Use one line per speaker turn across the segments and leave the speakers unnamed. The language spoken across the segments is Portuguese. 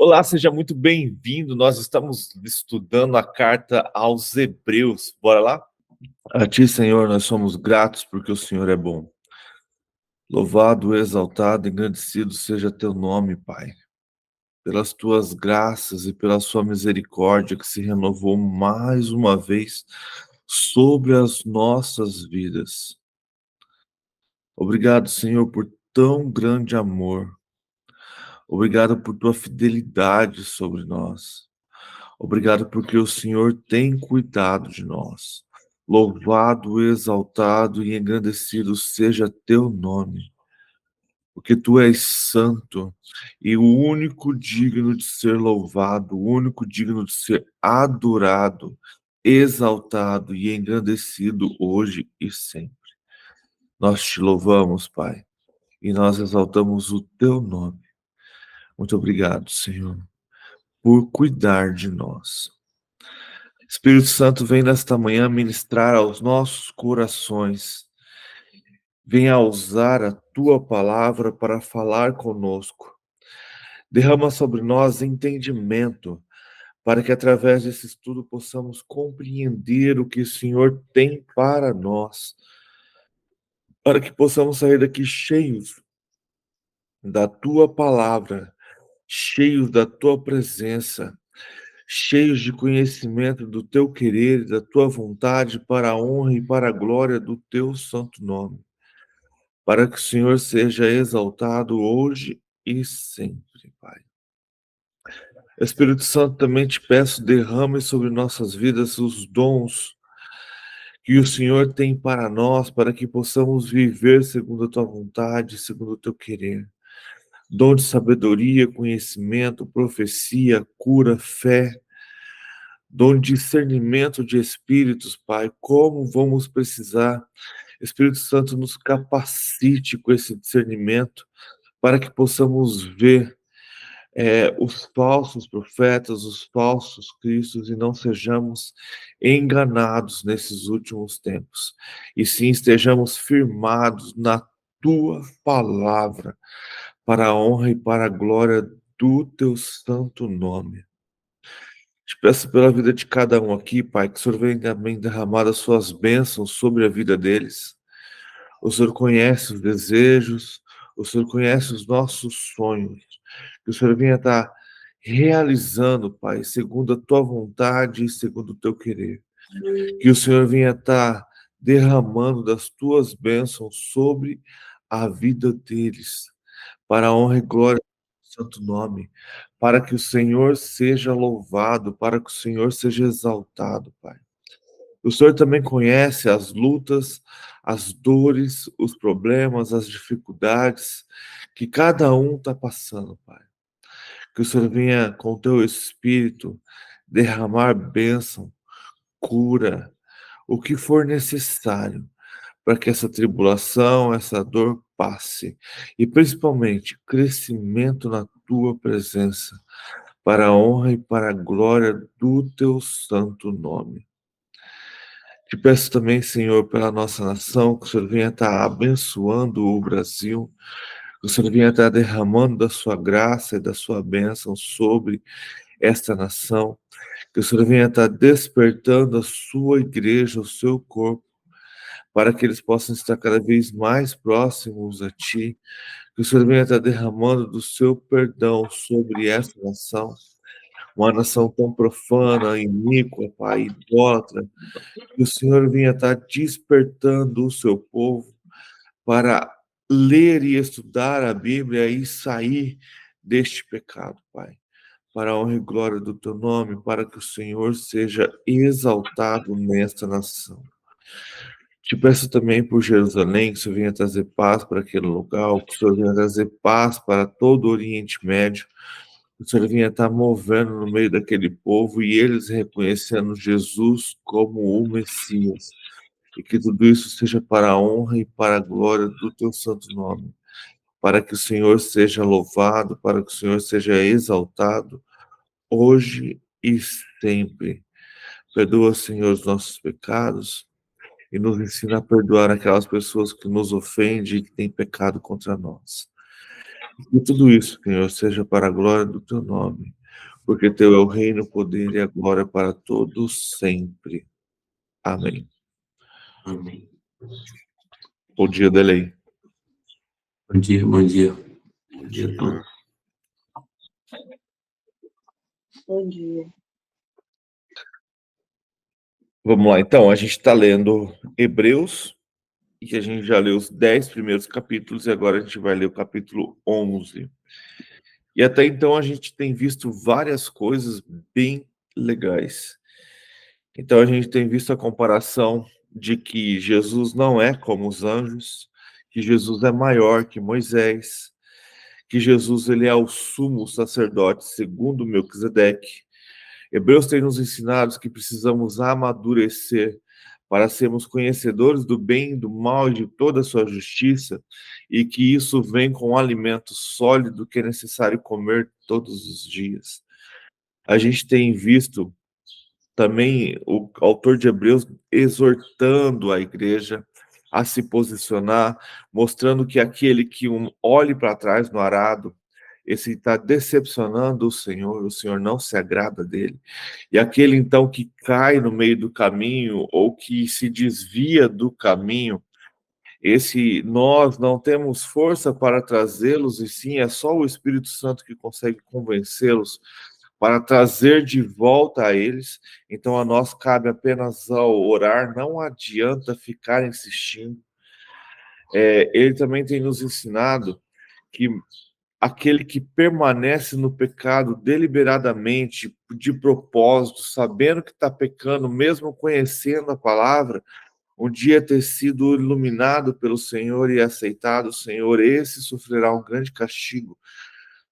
Olá, seja muito bem-vindo. Nós estamos estudando a carta aos Hebreus. Bora lá? A ti, Senhor, nós somos gratos porque o Senhor é bom. Louvado, exaltado, engrandecido seja teu nome, Pai, pelas tuas graças e pela sua misericórdia que se renovou mais uma vez sobre as nossas vidas. Obrigado, Senhor, por tão grande amor. Obrigado por tua fidelidade sobre nós. Obrigado porque o Senhor tem cuidado de nós. Louvado, exaltado e engrandecido seja teu nome, porque tu és santo e o único digno de ser louvado, o único digno de ser adorado, exaltado e engrandecido hoje e sempre. Nós te louvamos, Pai, e nós exaltamos o teu nome. Muito obrigado, Senhor, por cuidar de nós. Espírito Santo, vem nesta manhã ministrar aos nossos corações. Venha usar a tua palavra para falar conosco. Derrama sobre nós entendimento, para que através desse estudo possamos compreender o que o Senhor tem para nós, para que possamos sair daqui cheios da tua palavra, cheios da tua presença, cheios de conhecimento do teu querer, da tua vontade, para a honra e para a glória do teu santo nome, para que o Senhor seja exaltado hoje e sempre, Pai. Espírito Santo, também te peço, derrame sobre nossas vidas os dons que o Senhor tem para nós, para que possamos viver segundo a tua vontade, segundo o teu querer. Dom de sabedoria, conhecimento, profecia, cura, fé, dom de discernimento de espíritos, Pai, como vamos precisar. Espírito Santo, nos capacite com esse discernimento para que possamos ver os falsos profetas, os falsos cristos e não sejamos enganados nesses últimos tempos. E sim estejamos firmados na tua palavra, para a honra e para a glória do teu santo nome. Te peço pela vida de cada um aqui, Pai, que o Senhor venha também derramar as suas bênçãos sobre a vida deles. O Senhor conhece os desejos, o Senhor conhece os nossos sonhos. Que o Senhor venha estar realizando, Pai, segundo a tua vontade e segundo o teu querer. Que o Senhor venha estar derramando das tuas bênçãos sobre a vida deles, para a honra e glória do santo nome, para que o Senhor seja louvado, para que o Senhor seja exaltado, Pai. O Senhor também conhece as lutas, as dores, os problemas, as dificuldades que cada um está passando, Pai. Que o Senhor venha com o teu Espírito derramar bênção, cura, o que for necessário para que essa tribulação, essa dor passe. E principalmente, crescimento na tua presença, para a honra e para a glória do teu santo nome. Te peço também, Senhor, pela nossa nação, que o Senhor venha estar abençoando o Brasil, que o Senhor venha estar derramando da sua graça e da sua bênção sobre esta nação, que o Senhor venha estar despertando a sua igreja, o seu corpo, para que eles possam estar cada vez mais próximos a Ti, que o Senhor venha estar derramando do seu perdão sobre esta nação, uma nação tão profana, iníqua, Pai, idólatra, que o Senhor venha estar despertando o seu povo para ler e estudar a Bíblia e sair deste pecado, Pai, para a honra e glória do teu nome, para que o Senhor seja exaltado nesta nação. Te peço também por Jerusalém, que o Senhor venha trazer paz para aquele lugar, que o Senhor venha trazer paz para todo o Oriente Médio, que o Senhor venha estar movendo no meio daquele povo e eles reconhecendo Jesus como o Messias. E que tudo isso seja para a honra e para a glória do teu santo nome, para que o Senhor seja louvado, para que o Senhor seja exaltado, hoje e sempre. Perdoa, Senhor, os nossos pecados e nos ensina a perdoar aquelas pessoas que nos ofendem e que têm pecado contra nós. E tudo isso, Senhor, seja para a glória do teu nome, porque teu é o reino, o poder e a glória para todos sempre. Amém.
Amém.
Bom dia, Delei.
Bom dia, bom dia. Bom dia a todos.
Bom dia.
Vamos lá, então. A gente está lendo Hebreus, e que a gente já leu os 10 primeiros capítulos, e agora a gente vai ler o capítulo 11. E até então a gente tem visto várias coisas bem legais. Então a gente tem visto a comparação de que Jesus não é como os anjos, que Jesus é maior que Moisés, que Jesus ele é o sumo sacerdote segundo Melquisedeque. Hebreus tem nos ensinado que precisamos amadurecer para sermos conhecedores do bem, do mal e de toda a sua justiça, e que isso vem com um alimento sólido que é necessário comer todos os dias. A gente tem visto também o autor de Hebreus exortando a igreja a se posicionar, mostrando que aquele que olhe para trás no arado, esse está decepcionando o Senhor não se agrada dele. E aquele então que cai no meio do caminho ou que se desvia do caminho, esse nós não temos força para trazê-los, e sim é só o Espírito Santo que consegue convencê-los para trazer de volta a eles. Então a nós cabe apenas ao orar, não adianta ficar insistindo. Ele também tem nos ensinado que aquele que permanece no pecado deliberadamente, de propósito, sabendo que está pecando, mesmo conhecendo a palavra, um dia ter sido iluminado pelo Senhor e aceitado o Senhor, esse sofrerá um grande castigo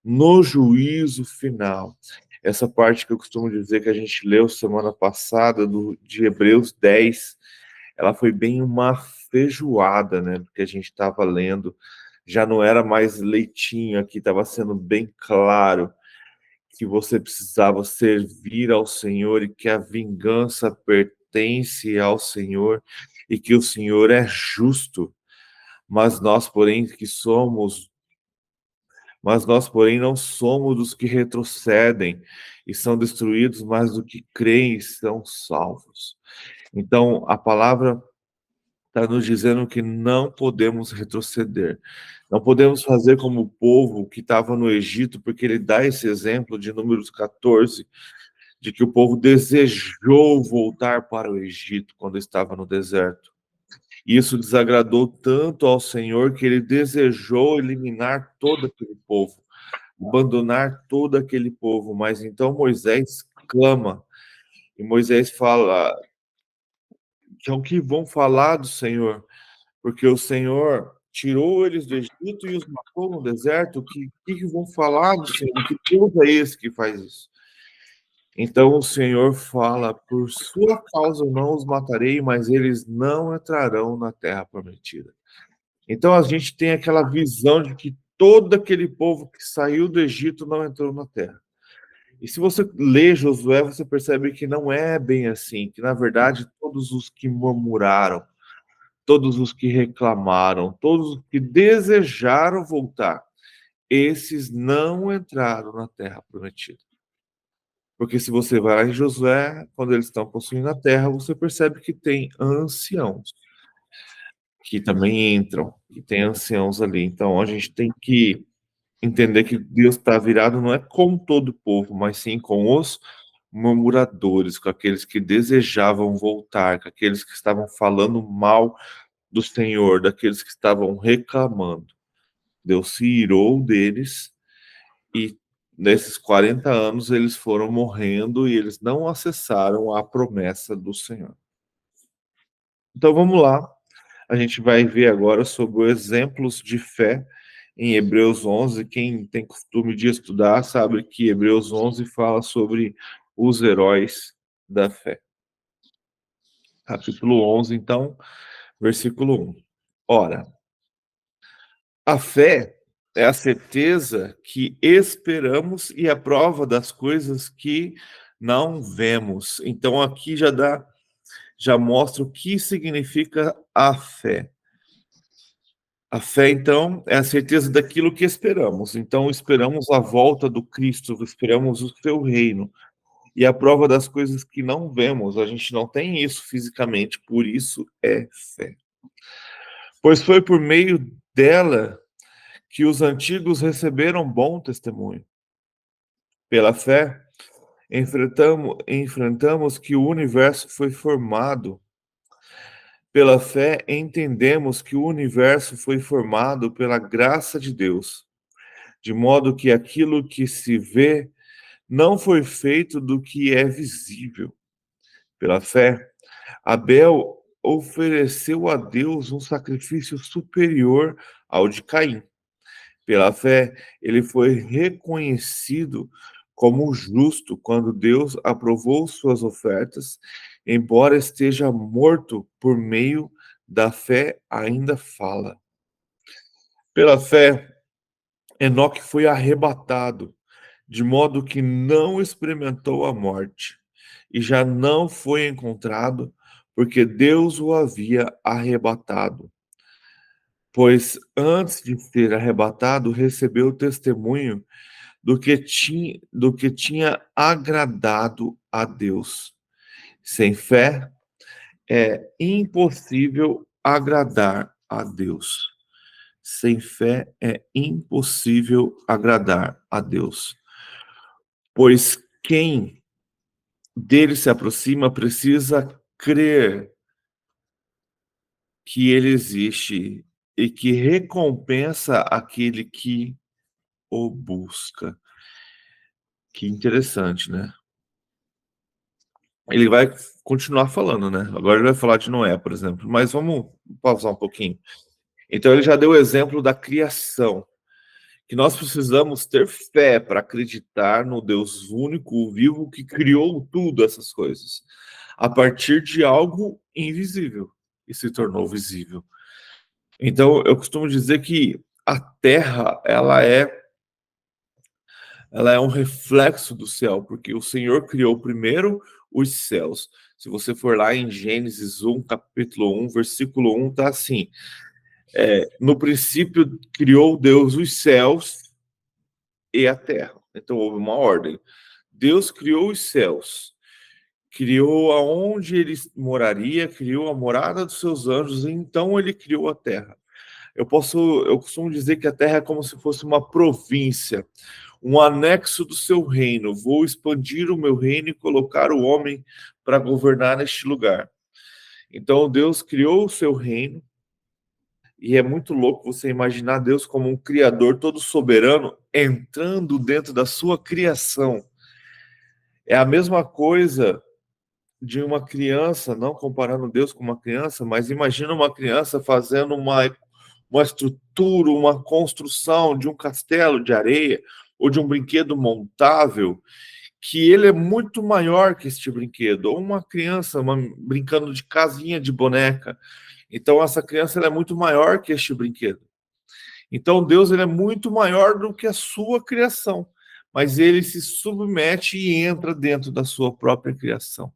no juízo final. Essa parte que eu costumo dizer que a gente leu semana passada, de Hebreus 10, ela foi bem uma feijoada, né? Porque a gente estava lendo, já não era mais leitinho aqui, estava sendo bem claro que você precisava servir ao Senhor e que a vingança pertence ao Senhor e que o Senhor é justo, mas nós, porém, não somos dos que retrocedem e são destruídos, mas do que creem e são salvos. Então, a palavra está nos dizendo que não podemos retroceder. Não podemos fazer como o povo que estava no Egito, porque ele dá esse exemplo de Números 14, de que o povo desejou voltar para o Egito quando estava no deserto. Isso desagradou tanto ao Senhor que ele desejou eliminar todo aquele povo, abandonar todo aquele povo. Mas então Moisés clama, e Moisés fala que é o que vão falar do Senhor, porque o Senhor tirou eles do Egito e os matou no deserto. Que vão falar do Senhor? Que Deus é esse que faz isso? Então o Senhor fala: por sua causa eu não os matarei, mas eles não entrarão na terra prometida. Então a gente tem aquela visão de que todo aquele povo que saiu do Egito não entrou na terra. E se você lê Josué, você percebe que não é bem assim, que na verdade todos os que murmuraram, todos os que reclamaram, todos os que desejaram voltar, esses não entraram na terra prometida. Porque se você vai em Josué, quando eles estão possuindo a terra, você percebe que tem anciãos que também entram, que tem anciãos ali. Então a gente tem que entender que Deus está virado não é com todo o povo, mas sim com os murmuradores, com aqueles que desejavam voltar, com aqueles que estavam falando mal do Senhor, daqueles que estavam reclamando. Deus se irou deles e nesses 40 anos eles foram morrendo e eles não acessaram a promessa do Senhor. Então vamos lá, a gente vai ver agora sobre exemplos de fé em Hebreus 11. Quem tem costume de estudar sabe que Hebreus 11 fala sobre os heróis da fé. Capítulo 11, então, versículo 1. Ora, a fé é a certeza que esperamos e a prova das coisas que não vemos. Então aqui já mostra o que significa a fé. A fé, então, é a certeza daquilo que esperamos. Então, esperamos a volta do Cristo, esperamos o seu reino. E a prova das coisas que não vemos, a gente não tem isso fisicamente, por isso é fé. Pois foi por meio dela que os antigos receberam bom testemunho. Pela fé, enfrentamos que o universo foi formado. Pela fé, entendemos que o universo foi formado pela graça de Deus, de modo que aquilo que se vê não foi feito do que é visível. Pela fé, Abel ofereceu a Deus um sacrifício superior ao de Caim. Pela fé, ele foi reconhecido como justo quando Deus aprovou suas ofertas, embora esteja morto por meio da fé, ainda fala. Pela fé, Enoque foi arrebatado, de modo que não experimentou a morte, e já não foi encontrado, porque Deus o havia arrebatado. Pois antes de ser arrebatado, recebeu o testemunho do que tinha agradado a Deus. Sem fé, é impossível agradar a Deus. Sem fé, é impossível agradar a Deus. Pois quem dele se aproxima precisa crer que ele existe e que recompensa aquele que o busca. Que interessante, né? Ele vai continuar falando, né? Agora ele vai falar de Noé, por exemplo, mas vamos pausar um pouquinho. Então ele já deu o exemplo da criação, que nós precisamos ter fé para acreditar no Deus único, vivo, que criou tudo essas coisas, a partir de algo invisível e se tornou visível. Então eu costumo dizer que a Terra, ela é um reflexo do céu, porque o Senhor criou primeiro os céus. Se você for lá em Gênesis 1, capítulo 1, versículo 1, tá assim: no princípio criou Deus os céus e a terra. Então houve uma ordem. Deus criou os céus, criou aonde ele moraria, criou a morada dos seus anjos, e então ele criou a terra. Eu costumo dizer que a terra é como se fosse uma província, um anexo do seu reino. Vou expandir o meu reino e colocar o homem para governar neste lugar. Então Deus criou o seu reino, e é muito louco você imaginar Deus como um criador todo soberano entrando dentro da sua criação. É a mesma coisa de uma criança, não comparando Deus com uma criança, mas imagina uma criança fazendo uma estrutura, uma construção de um castelo de areia ou de um brinquedo montável, que ele é muito maior que este brinquedo, ou uma criança brincando de casinha de boneca. Então essa criança ela é muito maior que este brinquedo. Então Deus ele é muito maior do que a sua criação, mas ele se submete e entra dentro da sua própria criação.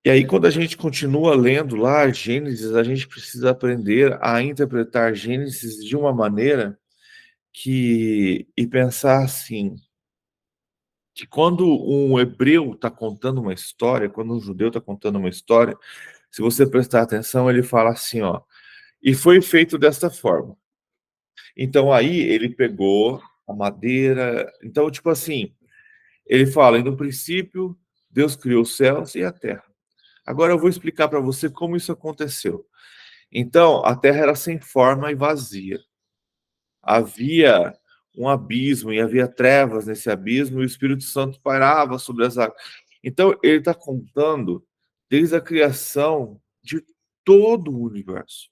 E aí, quando a gente continua lendo lá Gênesis, a gente precisa aprender a interpretar Gênesis de uma maneira e pensar assim, que quando um hebreu está contando uma história, quando um judeu está contando uma história, se você prestar atenção, ele fala assim, ó, e foi feito desta forma. Então aí ele pegou a madeira, então tipo assim, ele fala, e no princípio Deus criou os céus e a terra. Agora eu vou explicar para você como isso aconteceu. Então, a terra era sem forma e vazia. Havia um abismo e havia trevas nesse abismo e o Espírito Santo pairava sobre as águas. Então, ele está contando desde a criação de todo o universo.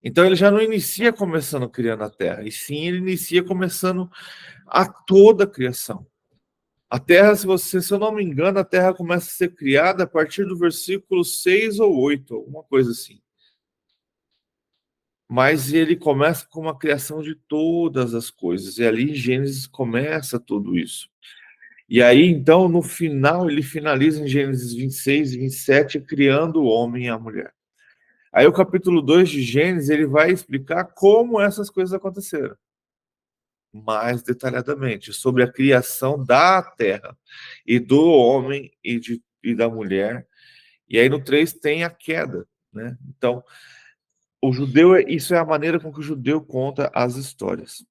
Então, ele já não inicia começando criando a terra, e sim ele inicia começando a toda a criação. A terra, se eu não me engano, a terra começa a ser criada a partir do versículo 6 ou 8, alguma coisa assim. Mas ele começa com uma criação de todas as coisas. E ali em Gênesis começa tudo isso. E aí, então, no final, ele finaliza em Gênesis 26 e 27, criando o homem e a mulher. Aí o capítulo 2 de Gênesis, ele vai explicar como essas coisas aconteceram, mais detalhadamente, sobre a criação da terra, e do homem e da mulher. E aí no 3 tem a queda, né? Então, o judeu, isso é a maneira com que o judeu conta as histórias.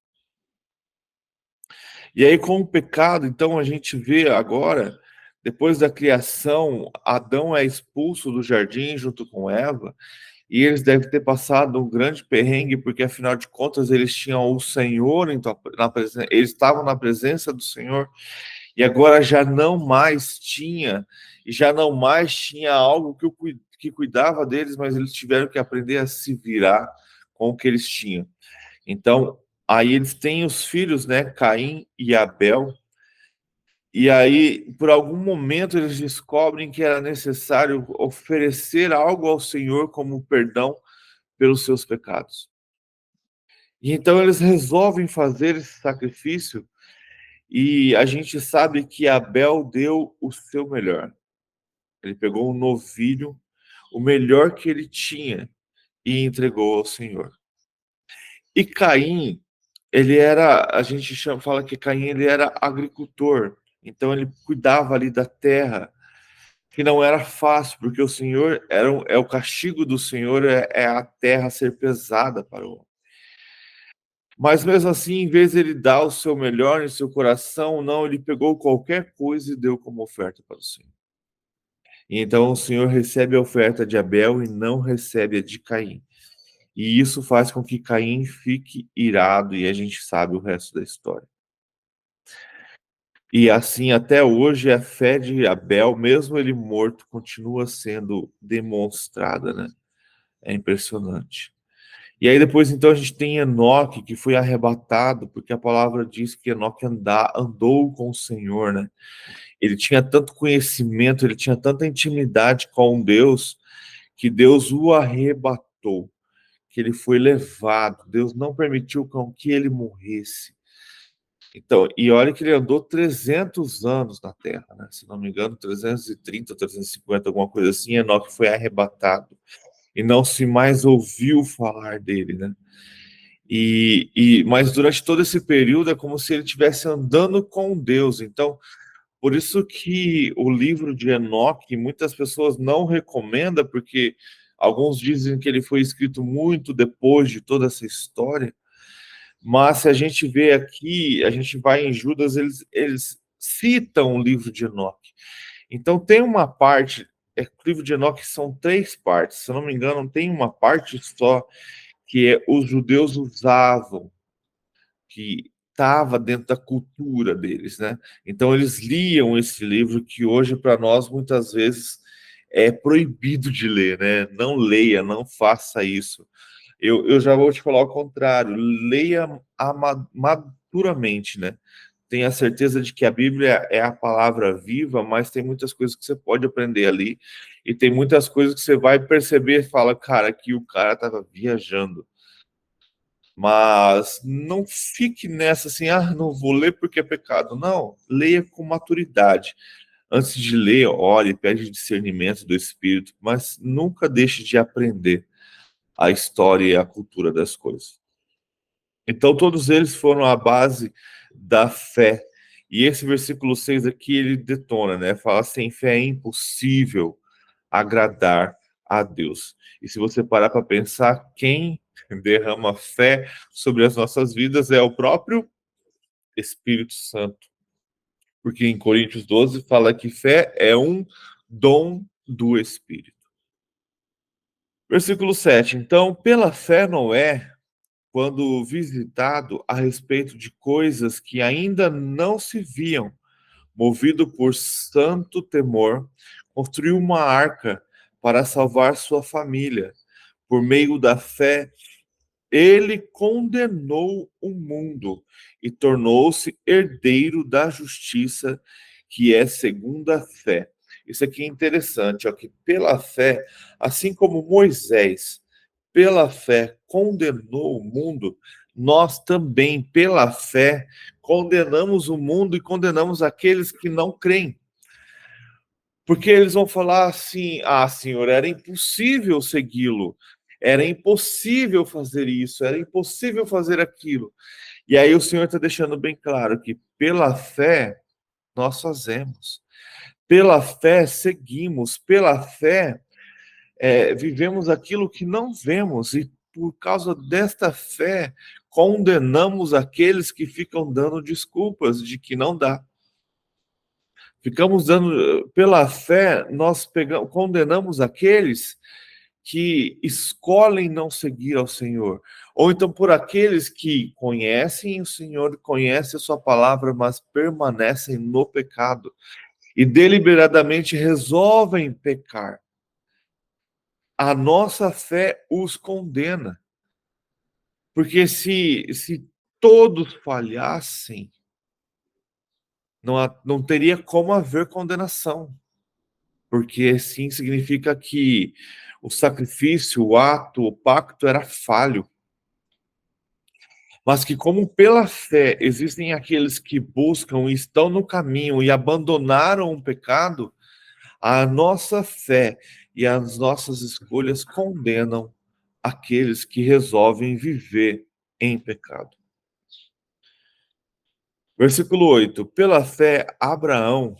E aí, com o pecado, então, a gente vê agora, depois da criação, Adão é expulso do jardim junto com Eva, e eles devem ter passado um grande perrengue, porque afinal de contas eles tinham o Senhor, então, eles estavam na presença do Senhor, e agora já não mais tinha, algo que cuidava deles, mas eles tiveram que aprender a se virar com o que eles tinham. Então, aí eles têm os filhos, né, Caim e Abel, e aí, por algum momento, eles descobrem que era necessário oferecer algo ao Senhor como perdão pelos seus pecados. E então eles resolvem fazer esse sacrifício, e a gente sabe que Abel deu o seu melhor. Ele pegou um novilho, o melhor que ele tinha, e entregou ao Senhor. E Caim, a gente fala que Caim ele era agricultor, então ele cuidava ali da terra, que não era fácil, porque o Senhor é o castigo do Senhor, é a terra ser pesada para o homem. Mas mesmo assim, em vez de ele dar o seu melhor em seu coração, não, ele pegou qualquer coisa e deu como oferta para o Senhor. E então o Senhor recebe a oferta de Abel e não recebe a de Caim. E isso faz com que Caim fique irado, e a gente sabe o resto da história. E assim, até hoje, a fé de Abel, mesmo ele morto, continua sendo demonstrada, né? É impressionante. E aí depois, então, a gente tem Enoque, que foi arrebatado, porque a palavra diz que Enoque andou com o Senhor, né? Ele tinha tanto conhecimento, ele tinha tanta intimidade com Deus, que Deus o arrebatou, que ele foi levado. Deus não permitiu que ele morresse. Então, e olha que ele andou 300 anos na Terra, né? Se não me engano, 330, 350, alguma coisa assim. Enoque foi arrebatado e não se mais ouviu falar dele, né? Mas durante todo esse período é como se ele estivesse andando com Deus. Então, por isso que o livro de Enoque, muitas pessoas não recomendam, porque alguns dizem que ele foi escrito muito depois de toda essa história. Mas se a gente vê aqui, a gente vai em Judas, eles citam o livro de Enoque. Então tem uma parte, o livro de Enoque são 3 partes, se eu não me engano, tem uma parte só que os judeus usavam, que estava dentro da cultura deles, né? Então eles liam esse livro que hoje para nós muitas vezes é proibido de ler, né? Não leia, não faça isso. Eu já vou te falar o contrário, leia maduramente, né? Tenha certeza de que a Bíblia é a palavra viva, mas tem muitas coisas que você pode aprender ali, e tem muitas coisas que você vai perceber e fala, cara, que o cara estava viajando. Mas não fique nessa assim, não vou ler porque é pecado. Não, leia com maturidade. Antes de ler, ore, pede discernimento do Espírito, mas nunca deixe de aprender a história e a cultura das coisas. Então, todos eles foram a base da fé. E esse versículo 6 aqui, ele detona, né? Fala, sem fé é impossível agradar a Deus. E se você parar para pensar, quem derrama fé sobre as nossas vidas é o próprio Espírito Santo. Porque em Coríntios 12 fala que fé é um dom do Espírito. Versículo 7. Então, pela fé, Noé, quando visitado a respeito de coisas que ainda não se viam, movido por santo temor, construiu uma arca para salvar sua família. Por meio da fé, ele condenou o mundo e tornou-se herdeiro da justiça, que é segundo a fé. Isso aqui é interessante, ó, que pela fé, assim como Moisés, pela fé, condenou o mundo, nós também, pela fé, condenamos o mundo e condenamos aqueles que não creem. Porque eles vão falar assim, Senhor, era impossível segui-lo. Era impossível fazer isso, era impossível fazer aquilo. E aí o Senhor está deixando bem claro que pela fé nós fazemos, pela fé seguimos, pela fé vivemos aquilo que não vemos, e por causa desta fé condenamos aqueles que ficam dando desculpas de que não dá. Ficamos dando, pela fé, nós condenamos aqueles que escolhem não seguir ao Senhor, ou então por aqueles que conhecem o Senhor, conhecem a sua palavra, mas permanecem no pecado e deliberadamente resolvem pecar. A nossa fé os condena, porque se todos falhassem, não teria como haver condenação, porque sim significa que o sacrifício, o ato, o pacto era falho. Mas que como pela fé existem aqueles que buscam e estão no caminho e abandonaram o pecado, a nossa fé e as nossas escolhas condenam aqueles que resolvem viver em pecado. Versículo 8. Pela fé, Abraão,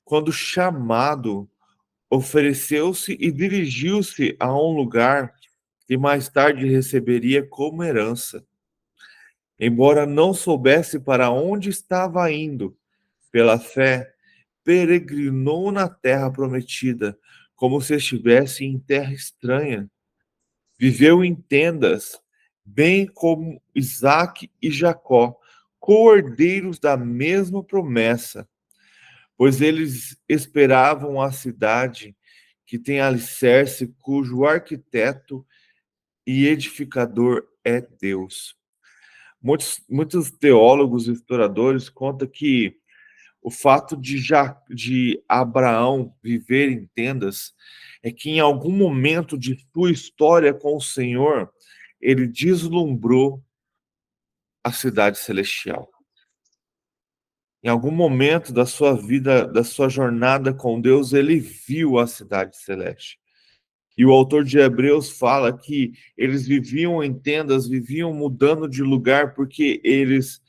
quando chamado, ofereceu-se e dirigiu-se a um lugar que mais tarde receberia como herança. Embora não soubesse para onde estava indo, pela fé, peregrinou na terra prometida, como se estivesse em terra estranha. Viveu em tendas, bem como Isaque e Jacó, co-herdeiros da mesma promessa, pois eles esperavam a cidade que tem alicerce, cujo arquiteto e edificador é Deus. Muitos teólogos e historiadores contam que o fato de Abraão viver em tendas é que em algum momento de sua história com o Senhor, ele deslumbrou a cidade celestial. Em algum momento da sua vida, da sua jornada com Deus, ele viu a cidade celeste. E o autor de Hebreus fala que eles viviam em tendas, viviam mudando de lugar, porque eles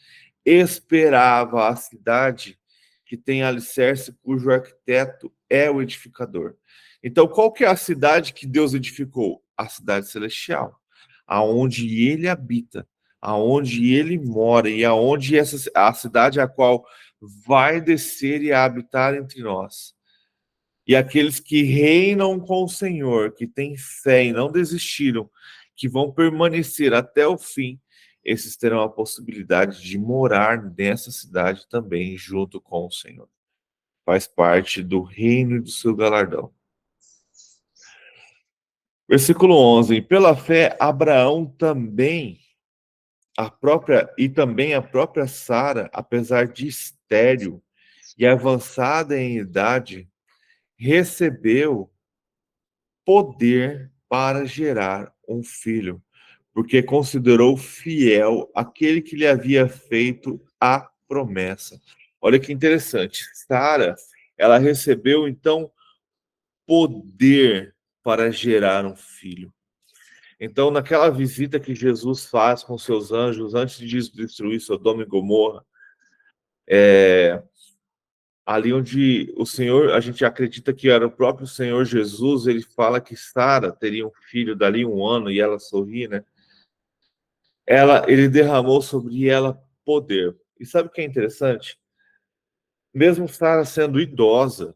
esperavam a cidade que tem alicerce, cujo arquiteto é o edificador. Então, qual que é a cidade que Deus edificou? A cidade celestial, aonde ele habita, aonde ele mora, e aonde a cidade a qual vai descer e habitar entre nós. E aqueles que reinam com o Senhor, que têm fé e não desistiram, que vão permanecer até o fim, esses terão a possibilidade de morar nessa cidade também, junto com o Senhor. Faz parte do reino e do seu galardão. Versículo 11. Pela fé, Abraão também, a própria Sara, apesar de estéril e avançada em idade, recebeu poder para gerar um filho, porque considerou fiel aquele que lhe havia feito a promessa. Olha que interessante. Sara, ela recebeu então poder para gerar um filho. Então, naquela visita que Jesus faz com seus anjos antes de destruir Sodoma e Gomorra, ali onde o Senhor, a gente acredita que era o próprio Senhor Jesus, ele fala que Sara teria um filho dali 1 ano e ela sorri, né? Ele derramou sobre ela poder. E sabe o que é interessante? Mesmo Sara sendo idosa,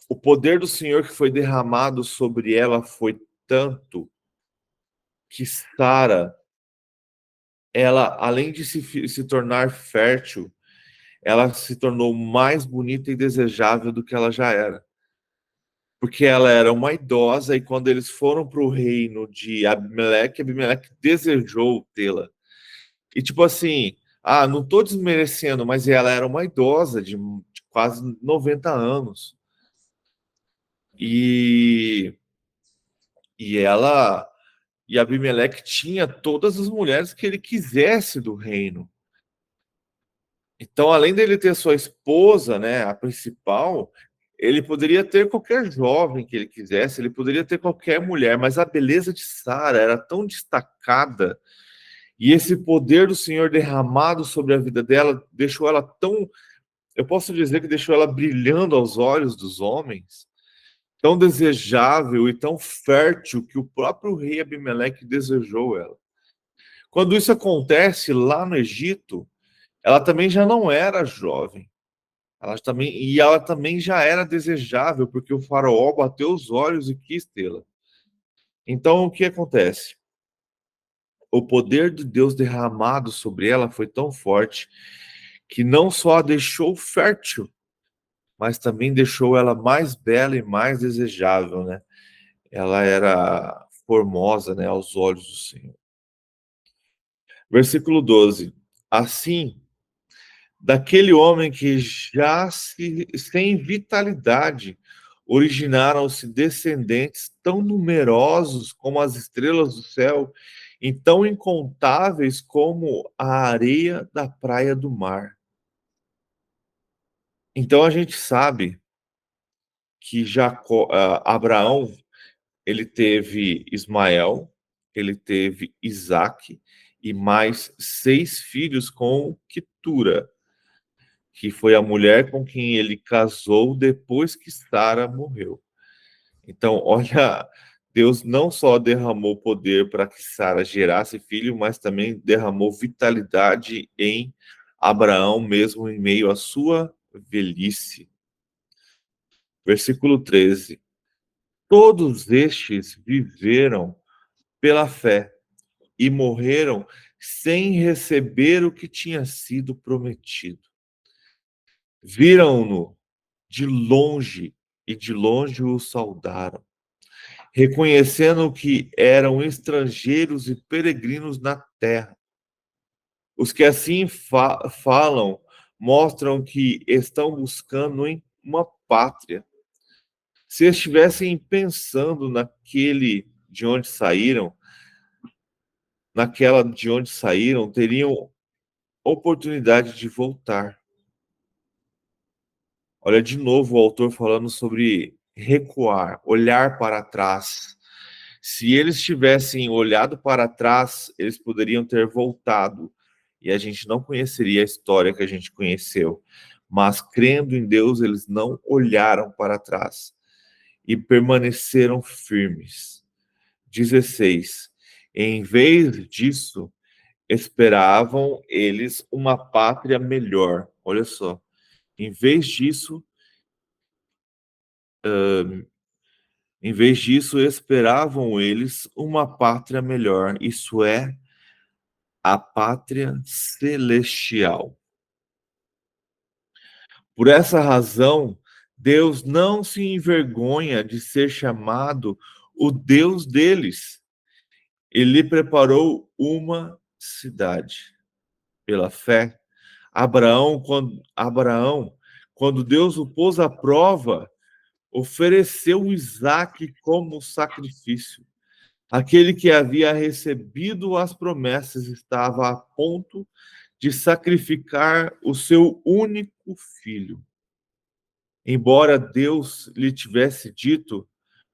o poder do Senhor que foi derramado sobre ela foi tanto que Sara, ela, além de se tornar fértil, ela se tornou mais bonita e desejável do que ela já era. Porque ela era uma idosa e quando eles foram para o reino de Abimeleque, Abimeleque desejou tê-la. E tipo assim, não estou desmerecendo, mas ela era uma idosa de quase 90 anos. E Abimeleque tinha todas as mulheres que ele quisesse do reino. Então, além dele ter sua esposa, né, a principal, Ele poderia ter qualquer jovem que ele quisesse, ele poderia ter qualquer mulher, mas a beleza de Sara era tão destacada, e esse poder do Senhor derramado sobre a vida dela deixou ela tão, eu posso dizer que deixou ela brilhando aos olhos dos homens, tão desejável e tão fértil que o próprio rei Abimeleque desejou ela. Quando isso acontece lá no Egito, ela também já não era jovem. Ela também já era desejável, porque o faraó bateu os olhos e quis tê-la. Então, o que acontece? O poder de Deus derramado sobre ela foi tão forte que não só a deixou fértil, mas também deixou ela mais bela e mais desejável, né? Ela era formosa, né, aos olhos do Senhor. Versículo 12. Assim, daquele homem que já sem vitalidade, originaram-se descendentes tão numerosos como as estrelas do céu e tão incontáveis como a areia da praia do mar. Então a gente sabe que Abraão, ele teve Ismael, ele teve Isaque e mais 6 filhos com Quetura, que foi a mulher com quem ele casou depois que Sara morreu. Então, olha, Deus não só derramou poder para que Sara gerasse filho, mas também derramou vitalidade em Abraão, mesmo em meio à sua velhice. Versículo 13. Todos estes viveram pela fé e morreram sem receber o que tinha sido prometido. Viram-no de longe e de longe o saudaram, reconhecendo que eram estrangeiros e peregrinos na terra. Os que assim falam mostram que estão buscando em uma pátria. Se estivessem pensando naquela de onde saíram, teriam oportunidade de voltar. Olha de novo o autor falando sobre recuar, olhar para trás. Se eles tivessem olhado para trás, eles poderiam ter voltado e a gente não conheceria a história que a gente conheceu. Mas crendo em Deus, eles não olharam para trás e permaneceram firmes. 16. Em vez disso, esperavam eles uma pátria melhor. Olha só. Em vez disso, esperavam eles uma pátria melhor, isso é, a pátria celestial. Por essa razão, Deus não se envergonha de ser chamado o Deus deles. Ele preparou uma cidade. Pela fé, Abraão, quando Deus o pôs à prova, ofereceu Isaque como sacrifício. Aquele que havia recebido as promessas estava a ponto de sacrificar o seu único filho. Embora Deus lhe tivesse dito,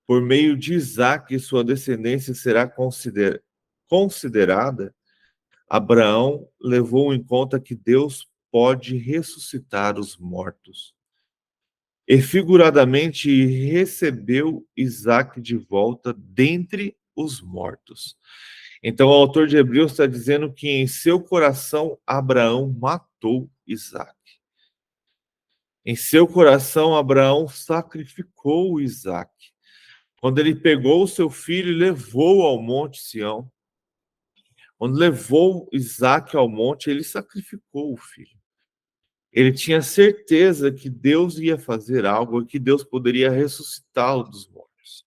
por meio de Isaque, sua descendência será considerada, Abraão levou em conta que Deus pode ressuscitar os mortos. E figuradamente recebeu Isaque de volta dentre os mortos. Então, o autor de Hebreus está dizendo que em seu coração Abraão matou Isaque. Em seu coração Abraão sacrificou Isaque. Quando ele pegou o seu filho e levou ao monte Sião, quando levou Isaque ao monte, ele sacrificou o filho. Ele tinha certeza que Deus ia fazer algo e que Deus poderia ressuscitá-lo dos mortos.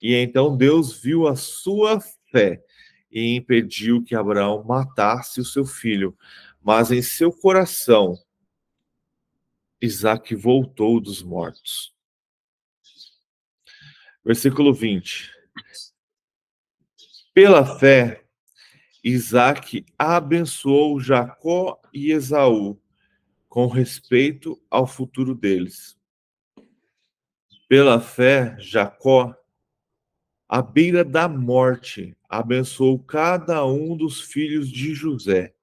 E então Deus viu a sua fé e impediu que Abraão matasse o seu filho. Mas em seu coração, Isaque voltou dos mortos. Versículo 20. Pela fé, Isaque abençoou Jacó e Esaú com respeito ao futuro deles. Pela fé, Jacó, à beira da morte, abençoou cada um dos filhos de José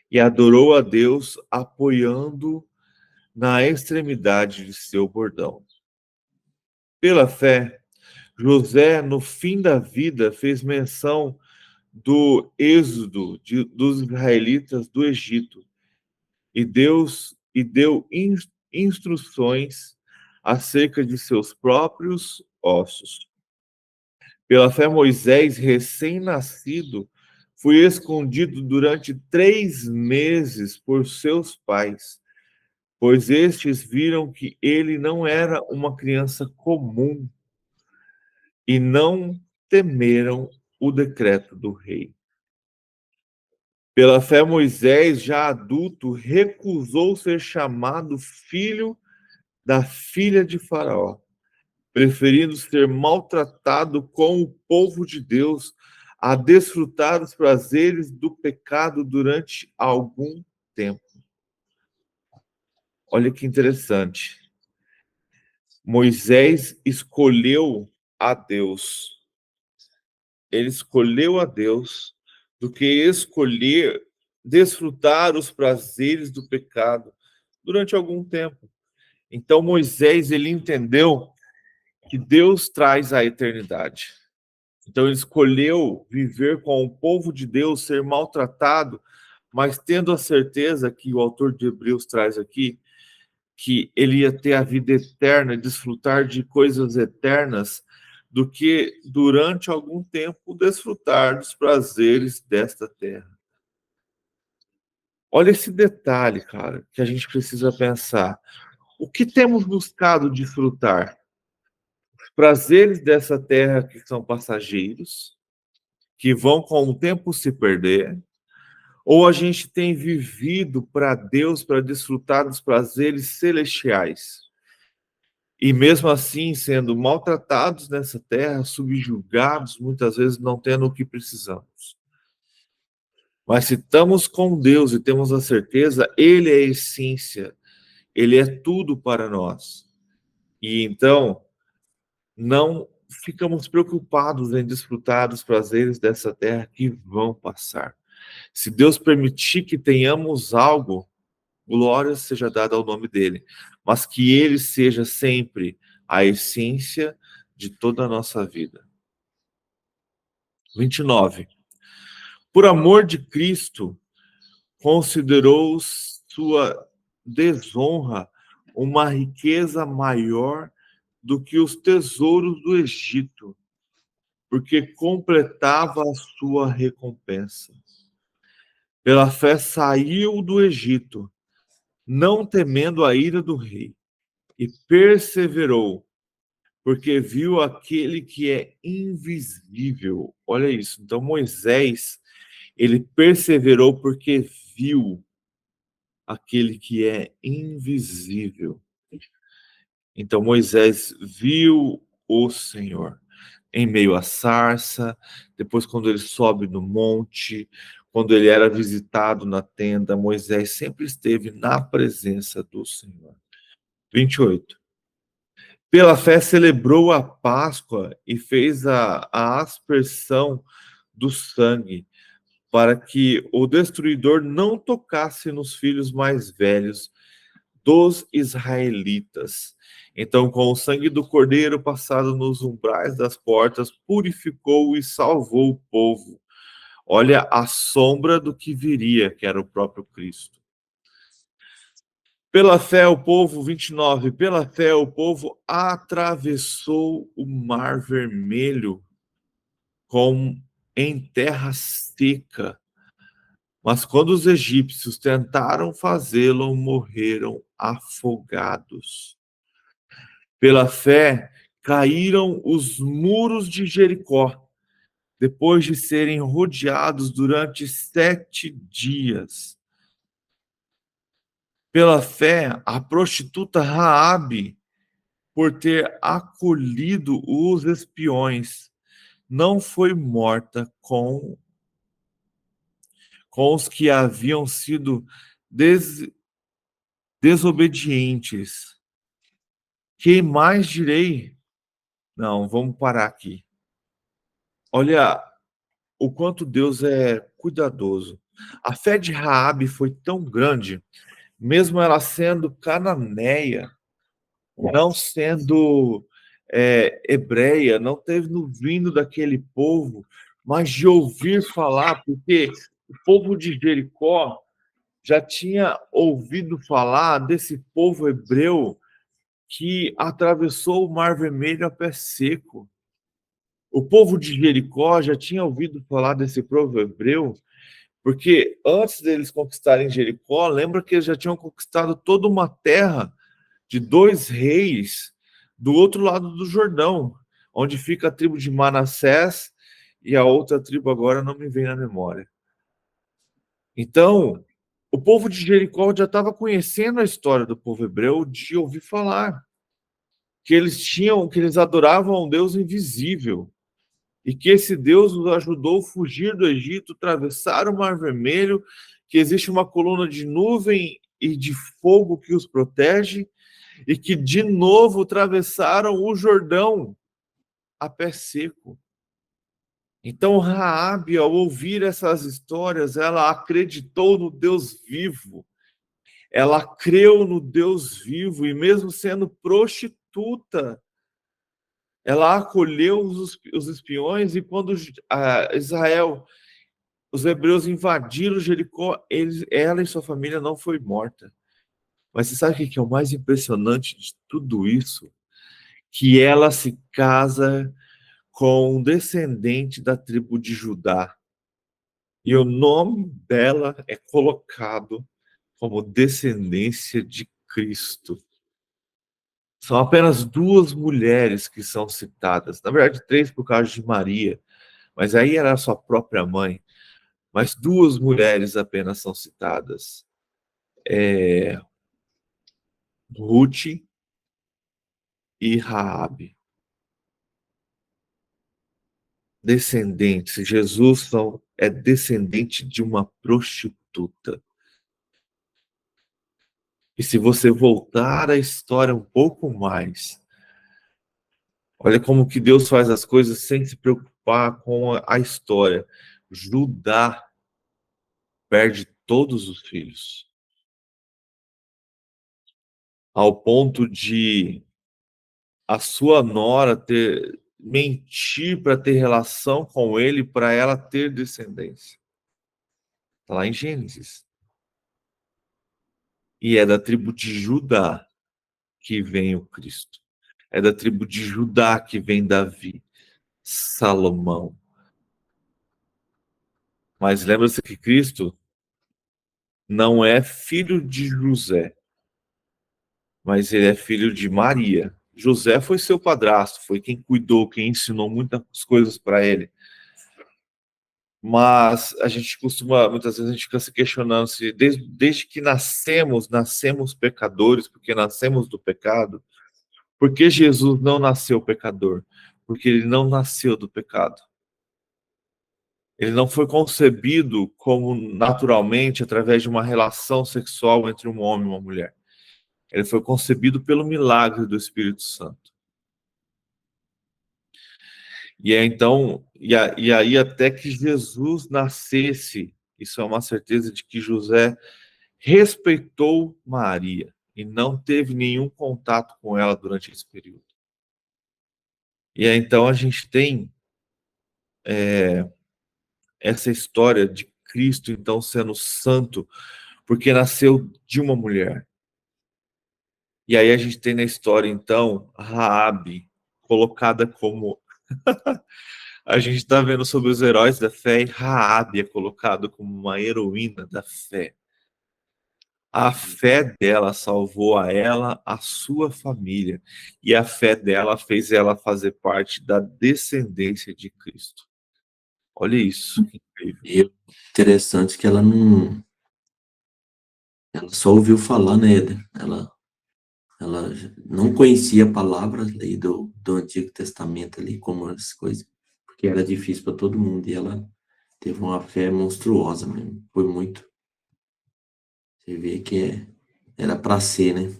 e adorou a Deus, apoiando na extremidade de seu bordão. Pela fé, José, no fim da vida, fez menção do êxodo dos israelitas do Egito e deu instruções acerca de seus próprios ossos. Pela fé, Moisés, recém-nascido, foi escondido durante 3 meses por seus pais, pois estes viram que ele não era uma criança comum e não temeram o decreto do rei. Pela fé, Moisés, já adulto, recusou ser chamado filho da filha de Faraó, preferindo ser maltratado com o povo de Deus a desfrutar os prazeres do pecado durante algum tempo. Olha que interessante. Moisés escolheu a Deus. Ele escolheu a Deus do que escolher desfrutar os prazeres do pecado durante algum tempo. Então Moisés, ele entendeu que Deus traz a eternidade. Então ele escolheu viver com o povo de Deus, ser maltratado, mas tendo a certeza que o autor de Hebreus traz aqui, que ele ia ter a vida eterna, desfrutar de coisas eternas, do que durante algum tempo desfrutar dos prazeres desta terra. Olha esse detalhe, cara, que a gente precisa pensar. O que temos buscado desfrutar? Os prazeres dessa terra que são passageiros, que vão com o tempo se perder, ou a gente tem vivido para Deus para desfrutar dos prazeres celestiais? E mesmo assim, sendo maltratados nessa terra, subjugados, muitas vezes não tendo o que precisamos. Mas se estamos com Deus e temos a certeza, Ele é a essência, Ele é tudo para nós. E então, não ficamos preocupados em desfrutar dos prazeres dessa terra que vão passar. Se Deus permitir que tenhamos algo, glória seja dada ao nome dele, mas que ele seja sempre a essência de toda a nossa vida. 29. Por amor de Cristo, considerou sua desonra uma riqueza maior do que os tesouros do Egito, porque completava a sua recompensa. Pela fé saiu do Egito, não temendo a ira do rei, e perseverou, porque viu aquele que é invisível. Olha isso. Então Moisés, ele perseverou porque viu aquele que é invisível. Então Moisés viu o Senhor em meio à sarça, depois quando ele sobe no monte, quando ele era visitado na tenda, Moisés sempre esteve na presença do Senhor. 28. Pela fé celebrou a Páscoa e fez a aspersão do sangue, para que o destruidor não tocasse nos filhos mais velhos dos israelitas. Então, com o sangue do cordeiro passado nos umbrais das portas, purificou e salvou o povo. Olha a sombra do que viria, que era o próprio Cristo. Pela fé, o povo, 29, pela fé, o povo atravessou o Mar Vermelho em terra seca. Mas quando os egípcios tentaram fazê-lo, morreram afogados. Pela fé, caíram os muros de Jericó, depois de serem rodeados durante 7 dias. Pela fé, a prostituta Raabe, por ter acolhido os espiões, não foi morta com os que haviam sido desobedientes, Que mais direi? Não, vamos parar aqui. Olha o quanto Deus é cuidadoso. A fé de Raabe foi tão grande, mesmo ela sendo cananeia, não sendo hebreia, não teve no vindo daquele povo, mas de ouvir falar, porque o povo de Jericó já tinha ouvido falar desse povo hebreu que atravessou o Mar Vermelho a pé seco. O povo de Jericó já tinha ouvido falar desse povo hebreu, porque antes deles conquistarem Jericó, lembra que eles já tinham conquistado toda uma terra de 2 reis do outro lado do Jordão, onde fica a tribo de Manassés e a outra tribo agora não me vem na memória. Então, o povo de Jericó já estava conhecendo a história do povo hebreu de ouvir falar que eles adoravam um Deus invisível e que esse Deus os ajudou a fugir do Egito, atravessar o Mar Vermelho, que existe uma coluna de nuvem e de fogo que os protege e que de novo atravessaram o Jordão a pé seco. Então Raabe, ao ouvir essas histórias, ela acreditou no Deus vivo. Ela creu no Deus vivo e mesmo sendo prostituta, ela acolheu os espiões e quando Israel, os hebreus invadiram Jericó, ela e sua família não foi morta. Mas você sabe o que é o mais impressionante de tudo isso? Que ela se casa com um descendente da tribo de Judá. E o nome dela é colocado como descendência de Cristo. São apenas 2 mulheres que são citadas. Na verdade, 3 por causa de Maria. Mas aí era a sua própria mãe. Mas 2 mulheres apenas são citadas. Ruth e Raabe. Descendentes. Jesus é descendente de uma prostituta. E se você voltar a história um pouco mais, olha como que Deus faz as coisas sem se preocupar com a história. Judá perde todos os filhos, ao ponto de a sua nora mentir para ter relação com ele, para ela ter descendência. Está lá em Gênesis. E é da tribo de Judá que vem o Cristo. É da tribo de Judá que vem Davi, Salomão. Mas lembra-se que Cristo não é filho de José, mas ele é filho de Maria. José foi seu padrasto, foi quem cuidou, quem ensinou muitas coisas para ele. Mas a gente muitas vezes a gente fica se questionando se desde que nascemos pecadores, porque nascemos do pecado. Por que Jesus não nasceu pecador? Porque ele não nasceu do pecado. Ele não foi concebido como naturalmente através de uma relação sexual entre um homem e uma mulher. Ele foi concebido pelo milagre do Espírito Santo. E aí até que Jesus nascesse, isso é uma certeza de que José respeitou Maria e não teve nenhum contato com ela durante esse período. E aí, então a gente tem essa história de Cristo então sendo santo porque nasceu de uma mulher. E aí a gente tem na história então Raabe colocada como a gente está vendo sobre os heróis da fé e Raabe é colocado como uma heroína da fé. A fé dela salvou a ela, a sua família, e a fé dela fez ela fazer parte da descendência de Cristo. Olha isso, que incrível.
E interessante que ela só ouviu falar, né, Éder? Ela não conhecia a palavra ali do Antigo Testamento ali, como as coisas, porque era difícil para todo mundo, e ela teve uma fé monstruosa mesmo, foi muito. Você vê que era para ser, né?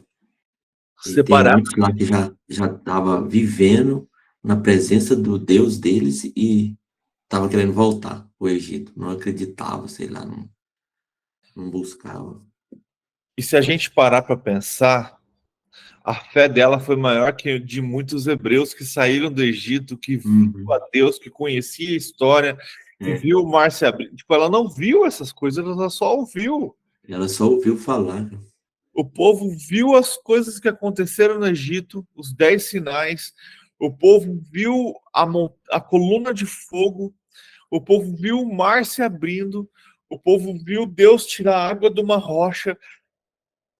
E tem
Separar.
muitos lá que já estava vivendo na presença do Deus deles e estava querendo voltar para o Egito. Não acreditava, sei lá, não buscava.
E se a gente parar para pensar, a fé dela foi maior que a de muitos hebreus que saíram do Egito, que viu a Deus, que conhecia a história, que viu o mar se abrir. Tipo, ela não viu essas coisas, ela só ouviu.
Ela só ouviu falar.
O povo viu as coisas que aconteceram no Egito, os 10 sinais. O povo viu a coluna de fogo. O povo viu o mar se abrindo. O povo viu Deus tirar água de uma rocha,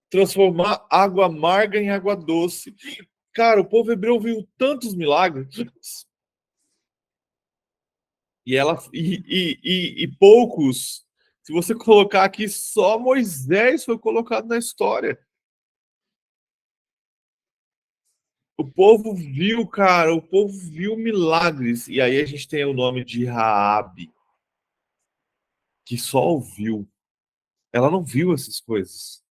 transformar água amarga em água doce. Cara, o povo hebreu viu tantos milagres. E poucos. Se você colocar aqui, só Moisés foi colocado na história. O povo viu, cara, o povo viu milagres. E aí a gente tem o nome de Raabe, que só ouviu. Ela não viu essas coisas.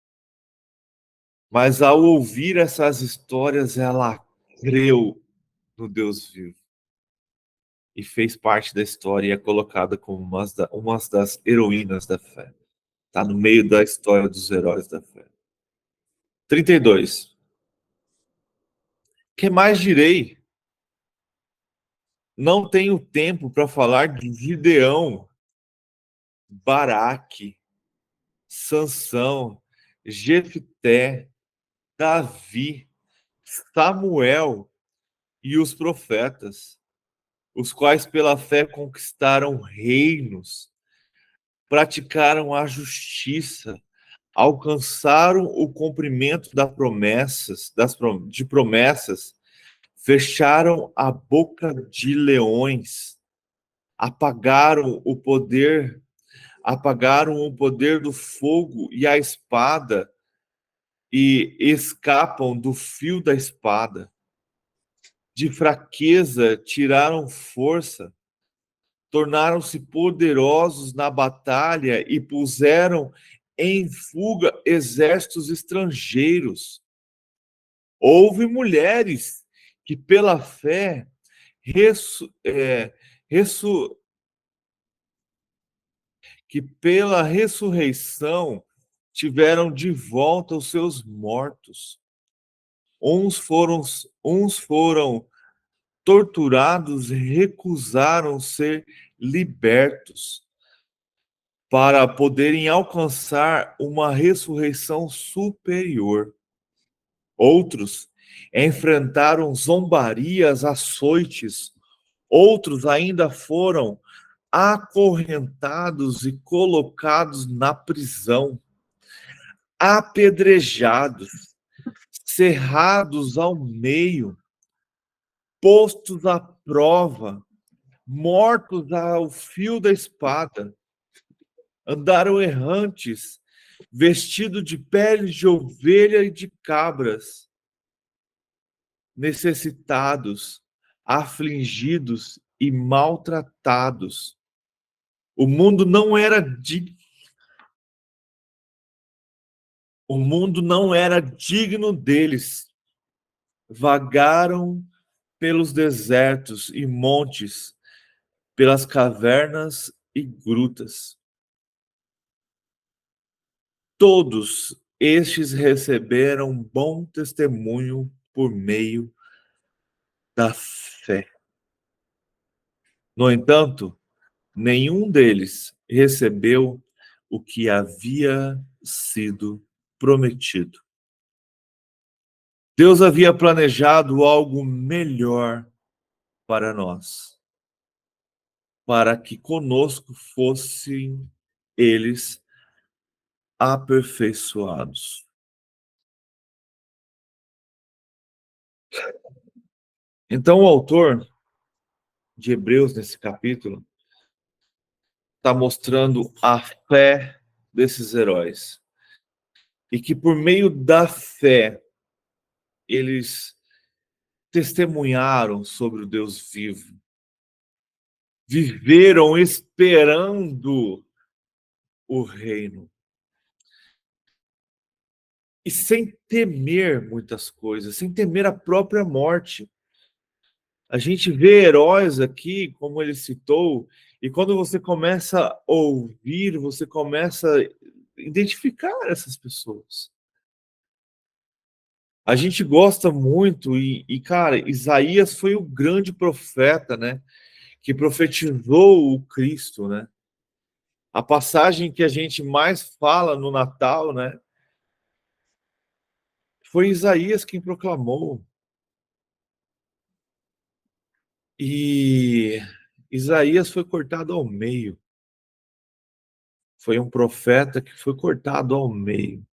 Mas ao ouvir essas histórias, ela creu no Deus vivo. E fez parte da história e é colocada como uma das heroínas da fé. Está no meio da história dos heróis da fé. 32. Que mais direi? Não tenho tempo para falar de Gideão, Baraque, Sansão, Jefté, Davi, Samuel e os profetas, os quais pela fé conquistaram reinos, praticaram a justiça, alcançaram o cumprimento de promessas, fecharam a boca de leões, apagaram o poder do fogo e a espada e escapam do fio da espada. De fraqueza tiraram força, tornaram-se poderosos na batalha e puseram em fuga exércitos estrangeiros. Houve mulheres que pela fé que pela ressurreição tiveram de volta os seus mortos. Uns foram torturados e recusaram ser libertos para poderem alcançar uma ressurreição superior. Outros enfrentaram zombarias, açoites. Outros ainda foram acorrentados e colocados na prisão, apedrejados, cerrados ao meio, postos à prova, mortos ao fio da espada, andaram errantes, vestidos de peles de ovelha e de cabras, necessitados, afligidos e maltratados. O mundo não era digno deles. Vagaram pelos desertos e montes, pelas cavernas e grutas. Todos estes receberam bom testemunho por meio da fé. No entanto, nenhum deles recebeu o que havia sido prometido. Deus havia planejado algo melhor para nós, para que conosco fossem eles aperfeiçoados. Então, o autor de Hebreus, nesse capítulo, está mostrando a fé desses heróis. E que por meio da fé, eles testemunharam sobre o Deus vivo. Viveram esperando o reino. e sem temer muitas coisas, sem temer a própria morte. A gente vê heróis aqui, como ele citou, e quando você começa a ouvir, você começa a identificar essas pessoas. A gente gosta muito, cara, Isaías foi o grande profeta, né? Que profetizou o Cristo, né? A passagem que a gente mais fala no Natal, né? Foi Isaías quem proclamou. E Isaías foi cortado ao meio. Foi um profeta que foi cortado ao meio.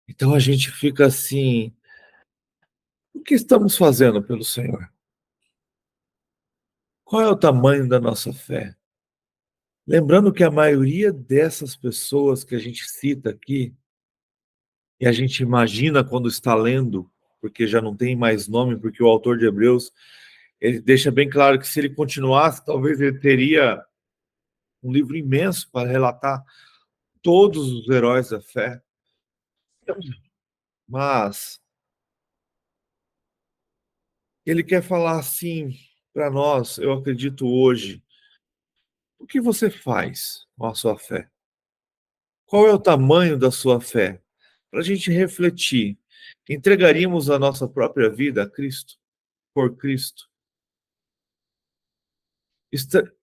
Então a gente fica assim, o que estamos fazendo pelo Senhor? Qual é o tamanho da nossa fé? Lembrando que a maioria dessas pessoas que a gente cita aqui, e a gente imagina quando está lendo, porque já não tem mais nome, porque o autor de Hebreus, ele deixa bem claro que se ele continuasse, talvez ele teria um livro imenso para relatar todos os heróis da fé. Mas ele quer falar assim para nós, eu acredito hoje, o que você faz com a sua fé? Qual é o tamanho da sua fé? Para a gente refletir, entregaríamos a nossa própria vida a Cristo, por Cristo?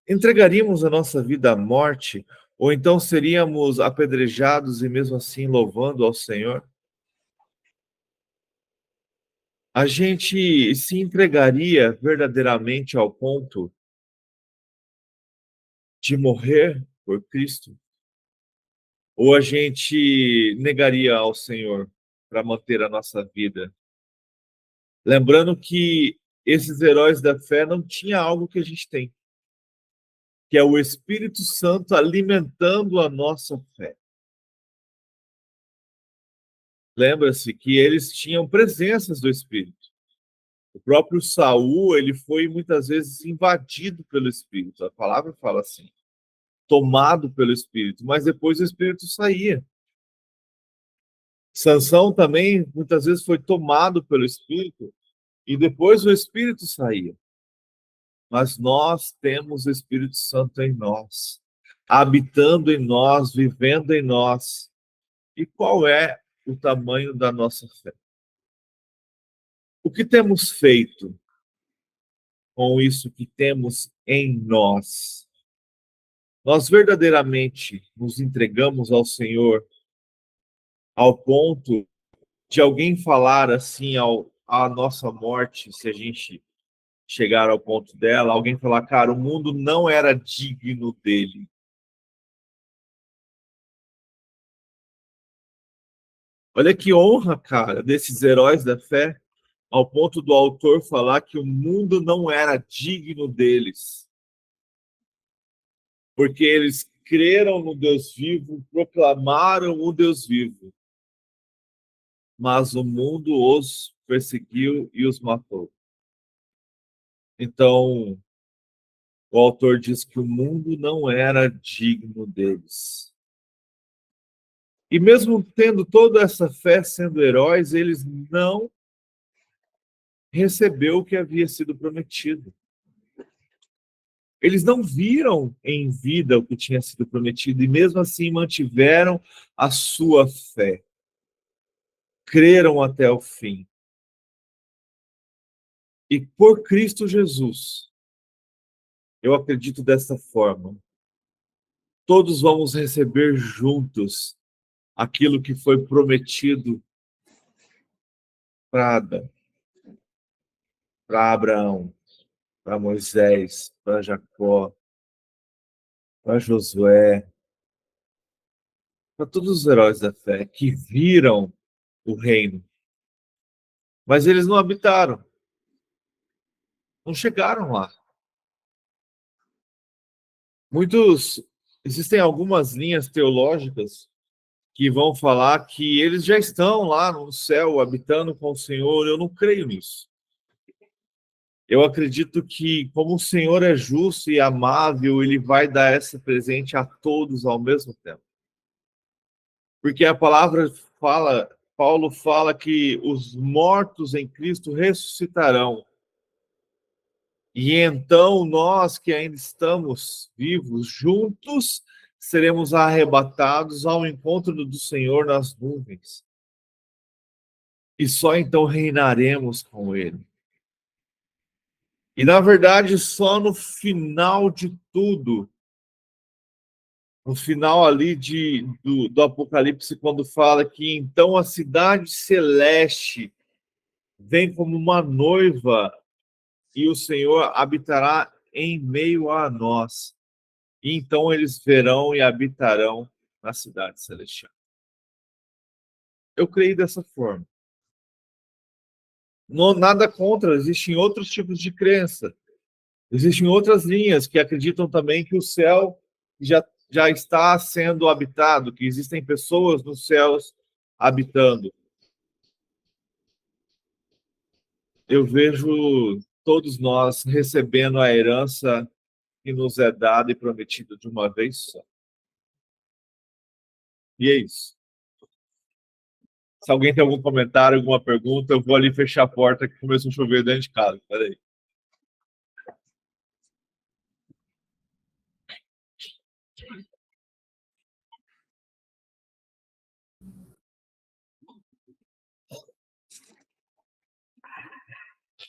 Entregaríamos a nossa vida à morte? Ou então seríamos apedrejados e mesmo assim louvando ao Senhor? A gente se entregaria verdadeiramente ao ponto de morrer por Cristo? Ou a gente negaria ao Senhor para manter a nossa vida? Lembrando que esses heróis da fé não tinham algo que a gente tem, que é o Espírito Santo alimentando a nossa fé. Lembra-se que eles tinham presenças do Espírito. O próprio Saul, ele foi muitas vezes invadido pelo Espírito. A palavra fala assim, tomado pelo Espírito, mas depois o Espírito saía. Sansão também muitas vezes foi tomado pelo Espírito e depois o Espírito saía. Mas nós temos o Espírito Santo em nós, habitando em nós, vivendo em nós. E qual é o tamanho da nossa fé? O que temos feito com isso que temos em nós? Nós verdadeiramente nos entregamos ao Senhor ao ponto de alguém falar assim à nossa morte, se a gente chegar ao ponto dela, alguém falar, cara, o mundo não era digno dele. Olha que honra, cara, desses heróis da fé, ao ponto do autor falar que o mundo não era digno deles. Porque eles creram no Deus vivo, proclamaram o Deus vivo. Mas o mundo os perseguiu e os matou. Então, o autor diz que o mundo não era digno deles. E mesmo tendo toda essa fé, sendo heróis, eles não receberam o que havia sido prometido. Eles não viram em vida o que tinha sido prometido e mesmo assim mantiveram a sua fé. Creram até o fim. E por Cristo Jesus, eu acredito dessa forma, todos vamos receber juntos aquilo que foi prometido para Adão, para Abraão, para Moisés, para Jacó, para Josué, para todos os heróis da fé que viram o reino. Mas eles não habitaram, não chegaram lá. Existem algumas linhas teológicas que vão falar que eles já estão lá no céu, habitando com o Senhor. Eu não creio nisso. Eu acredito que, como o Senhor é justo e amável, Ele vai dar esse presente a todos ao mesmo tempo. Porque a palavra fala, Paulo fala que os mortos em Cristo ressuscitarão. E então nós que ainda estamos vivos, juntos, seremos arrebatados ao encontro do Senhor nas nuvens. E só então reinaremos com Ele. E na verdade, só no final de tudo, no final ali do Apocalipse, quando fala que então a cidade celeste vem como uma noiva e o Senhor habitará em meio a nós. E então eles verão e habitarão na cidade celestial. Eu creio dessa forma. Não, nada contra, existem outros tipos de crença. Existem outras linhas que acreditam também que o céu já está sendo habitado, que existem pessoas nos céus habitando. Eu vejo todos nós recebendo a herança que nos é dada e prometida de uma vez só. E é isso. Se alguém tem algum comentário, alguma pergunta, eu vou ali fechar a porta que começou a chover dentro de casa. Peraí.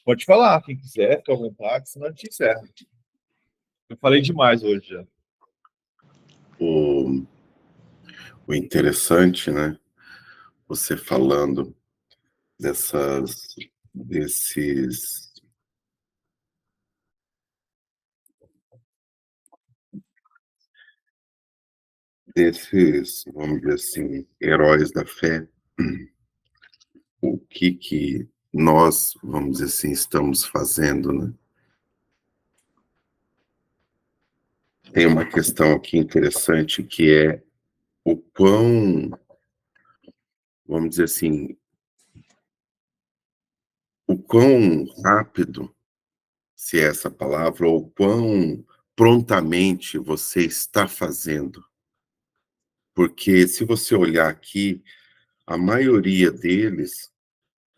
Pode falar, quem quiser, fica à vontade, senão a gente encerra. Eu falei demais hoje já.
O interessante, né? Você falando desses vamos dizer assim, heróis da fé, o que nós, vamos dizer assim, estamos fazendo, né? Tem uma questão aqui interessante que é o quão, vamos dizer assim, o quão rápido, se é essa palavra, ou quão prontamente você está fazendo. Porque se você olhar aqui, a maioria deles,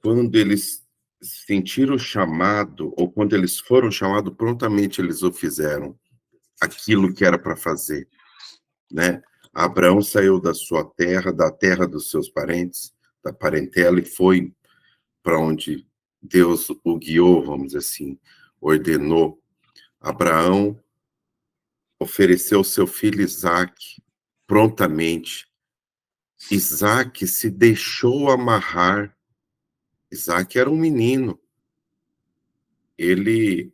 quando eles sentiram o chamado, ou quando eles foram chamados, prontamente eles o fizeram, aquilo que era para fazer, né? Abraão saiu da sua terra, da terra dos seus parentes, da parentela, e foi para onde Deus o guiou, vamos dizer assim, ordenou. Abraão ofereceu seu filho Isaque prontamente. Isaque se deixou amarrar. Isaac era um menino. Ele,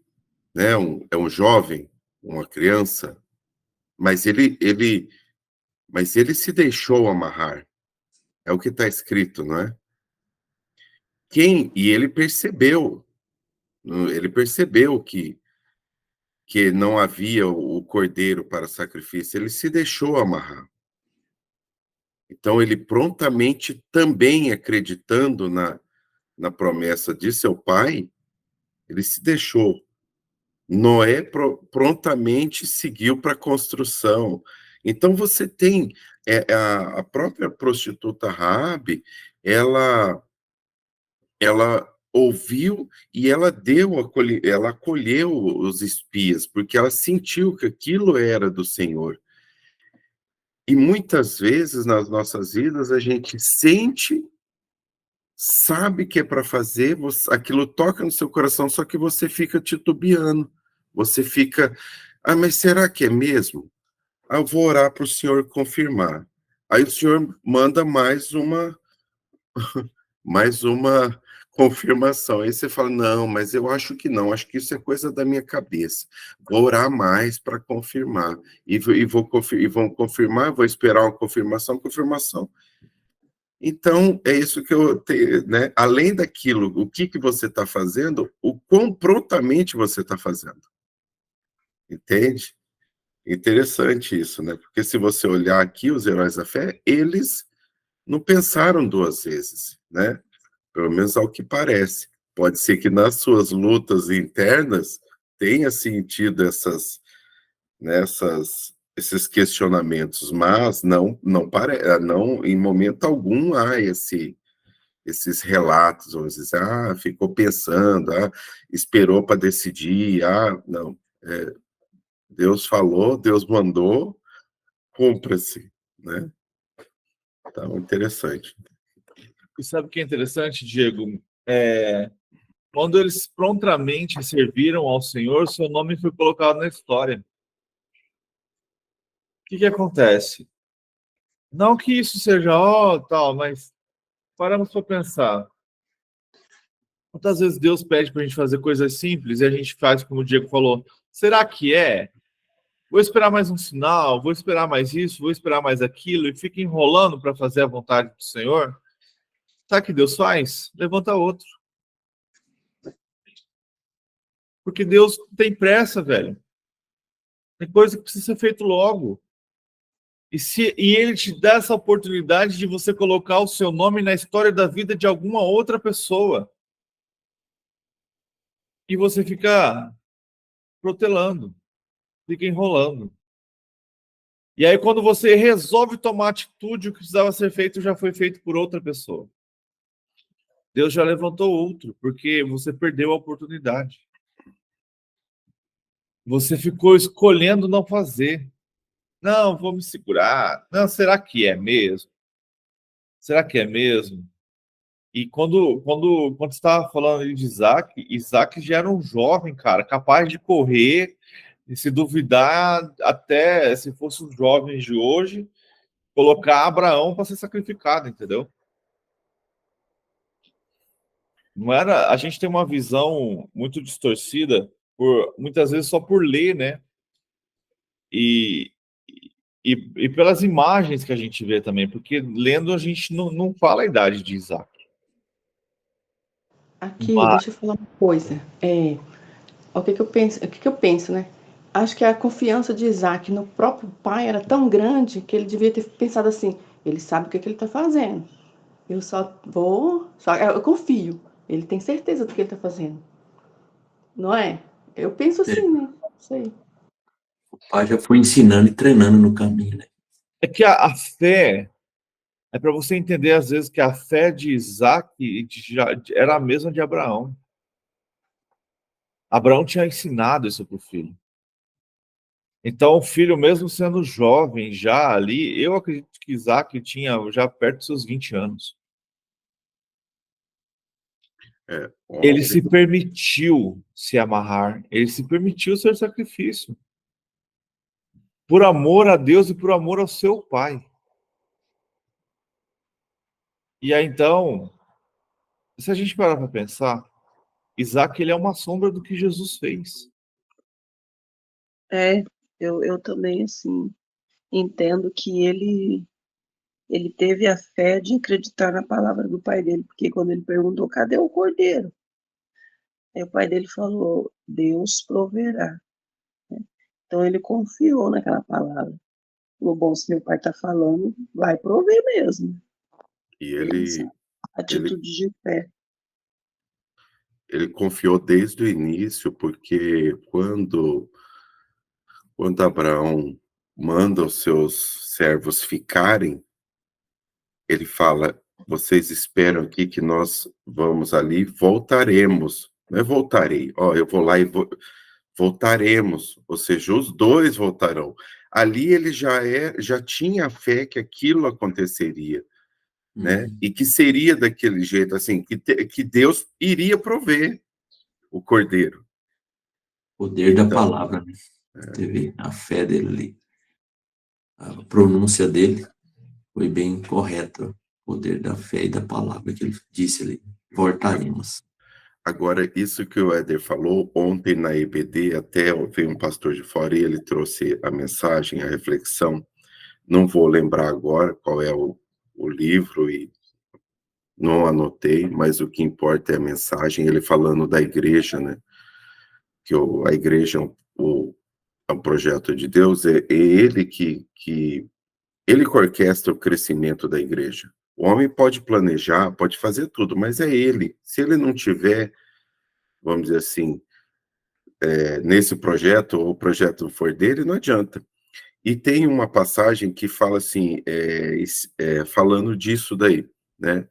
né, é um jovem, uma criança, mas mas ele se deixou amarrar. É o que está escrito, não é? E ele percebeu que não havia o cordeiro para sacrifício, ele se deixou amarrar. Então, ele prontamente, também acreditando na promessa de seu pai, ele se deixou. Noé prontamente seguiu para a construção. Então, você tem a própria prostituta Raabe, ela ouviu e ela acolheu os espias, porque ela sentiu que aquilo era do Senhor. E muitas vezes nas nossas vidas a gente sente, sabe que é para fazer, aquilo toca no seu coração, só que você fica titubeando. Você fica, mas será que é mesmo? Eu vou orar para o Senhor confirmar. Aí o Senhor manda mais uma confirmação. Aí você fala, não, mas eu acho que não, acho que isso é coisa da minha cabeça. Vou orar mais para confirmar. E vão confirmar, vou esperar uma confirmação. Então, é isso que eu tenho, né? Além daquilo, o que você está fazendo, o quão prontamente você está fazendo. Entende? Interessante isso, né? Porque se você olhar aqui, os heróis da fé, eles não pensaram duas vezes, né? Pelo menos ao que parece. Pode ser que nas suas lutas internas tenha sentido esses questionamentos, mas não em momento algum há esses relatos, vamos dizer, ficou pensando, esperou para decidir, não. Deus falou, Deus mandou, cumpra-se, né? Então, interessante.
E sabe o que é interessante, Diego? Quando eles prontamente serviram ao Senhor, seu nome foi colocado na história. O que acontece? Não que isso seja tal, mas paramos para pensar. Quantas vezes Deus pede para a gente fazer coisas simples e a gente faz como o Diego falou? Será que é? Vou esperar mais um sinal, vou esperar mais isso, vou esperar mais aquilo, e fica enrolando para fazer a vontade do Senhor. Sabe o que Deus faz? Levanta outro. Porque Deus tem pressa, velho. Tem coisa que precisa ser feito logo. E Ele te dá essa oportunidade de você colocar o seu nome na história da vida de alguma outra pessoa. E você fica protelando, fica enrolando. E aí, quando você resolve tomar atitude, o que precisava ser feito já foi feito por outra pessoa. Deus já levantou outro, porque você perdeu a oportunidade. Você ficou escolhendo não fazer. Não, vou me segurar. Não, será que é mesmo? Será que é mesmo? E quando você estava falando de Isaac já era um jovem, cara, capaz de correr, e se duvidar, até se fosse os jovens de hoje, colocar Abraão para ser sacrificado, entendeu? Não era, a gente tem uma visão muito distorcida, muitas vezes só por ler, né? E pelas imagens que a gente vê também, porque lendo a gente não fala a idade de Isaac.
Aqui,
Mas,
deixa eu falar uma coisa. O que eu penso, né? Acho que a confiança de Isaac no próprio pai era tão grande que ele devia ter pensado assim: ele sabe o que ele está fazendo. Eu confio. Ele tem certeza do que ele está fazendo. Não é? Eu penso assim, né? Não sei.
O pai já foi ensinando e treinando no caminho, né?
é que a fé é para você entender, às vezes, que a fé de Isaac era a mesma de Abraão. Abraão tinha ensinado isso para o filho. Então, o filho, mesmo sendo jovem já ali, eu acredito que Isaac tinha já perto dos seus 20 anos. Ele se permitiu se amarrar, ele se permitiu ser sacrifício. Por amor a Deus e por amor ao seu pai. E aí, então, se a gente parar para pensar, Isaac, ele é uma sombra do que Jesus fez.
Eu também, assim, entendo que ele teve a fé de acreditar na palavra do pai dele, porque quando ele perguntou, cadê o cordeiro? Aí o pai dele falou, Deus proverá. Então ele confiou naquela palavra. Falou, bom, se meu pai está falando, vai prover mesmo.
E ele
Atitude de fé.
Ele confiou desde o início, porque quando Abraão manda os seus servos ficarem, ele fala, vocês esperam aqui que nós vamos ali, voltaremos. Não é voltarei, eu vou lá e voltaremos, ou seja, os dois voltarão. Ali ele já tinha fé que aquilo aconteceria, né? E que seria daquele jeito, assim, que Deus iria prover o cordeiro.
Poder da palavra, né? Teve a fé dele ali. A pronúncia dele foi bem correta. O poder da fé e da palavra que ele disse ali. Voltaremos.
Agora, isso que o Éder falou, ontem na EBD, até veio um pastor de fora e ele trouxe a mensagem, a reflexão. Não vou lembrar agora qual é o livro e não anotei, mas o que importa é a mensagem. Ele falando da igreja, né? Que a igreja é um projeto de Deus, é ele que ele que orquestra o crescimento da igreja. O homem pode planejar, pode fazer tudo, mas é ele. Se ele não tiver, vamos dizer assim, nesse projeto, ou o projeto for dele, não adianta. E tem uma passagem que fala assim, falando disso daí, né?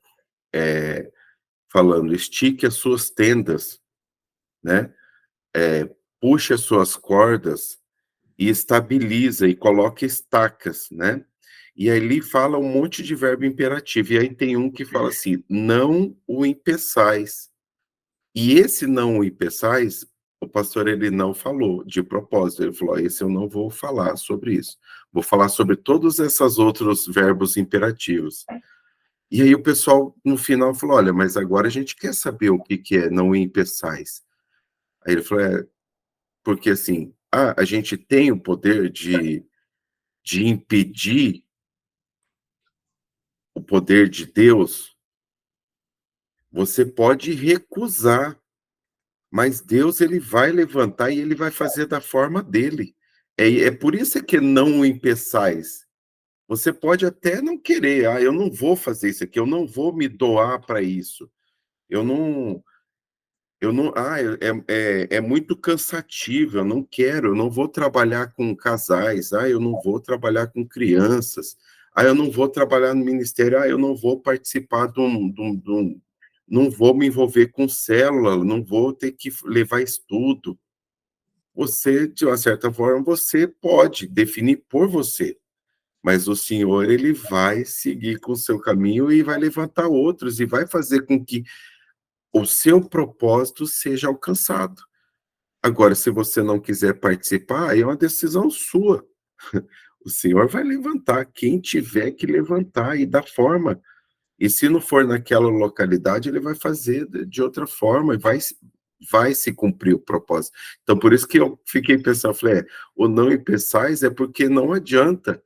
Falando, estique as suas tendas, né? Puxe as suas cordas e estabiliza e coloque estacas, né? E ali fala um monte de verbo imperativo. E aí tem um que fala assim, não o impeçais. E esse não o impeçais, o pastor ele não falou de propósito. Ele falou, esse eu não vou falar sobre isso. Vou falar sobre todos esses outros verbos imperativos. E aí o pessoal, no final, falou, olha, mas agora a gente quer saber o que é não impeçais. Aí ele falou, porque assim, a gente tem o poder de impedir o poder de Deus, você pode recusar, mas Deus ele vai levantar e ele vai fazer da forma dele. É por isso que não impeçais. Você pode até não querer, eu não vou fazer isso aqui, eu não vou me doar para isso. Eu não, é muito cansativo, eu não quero, eu não vou trabalhar com casais, eu não vou trabalhar com crianças, eu não vou trabalhar no ministério, eu não vou participar não vou me envolver com célula, não vou ter que levar estudo. Você, de uma certa forma, você pode definir por você, mas o Senhor, ele vai seguir com o seu caminho e vai levantar outros e vai fazer com que o seu propósito seja alcançado. Agora, se você não quiser participar, aí é uma decisão sua. O Senhor vai levantar quem tiver que levantar e da forma. E se não for naquela localidade, ele vai fazer de outra forma e vai se cumprir o propósito. Então, por isso que eu fiquei pensando, falei, o não impeçais é porque não adianta.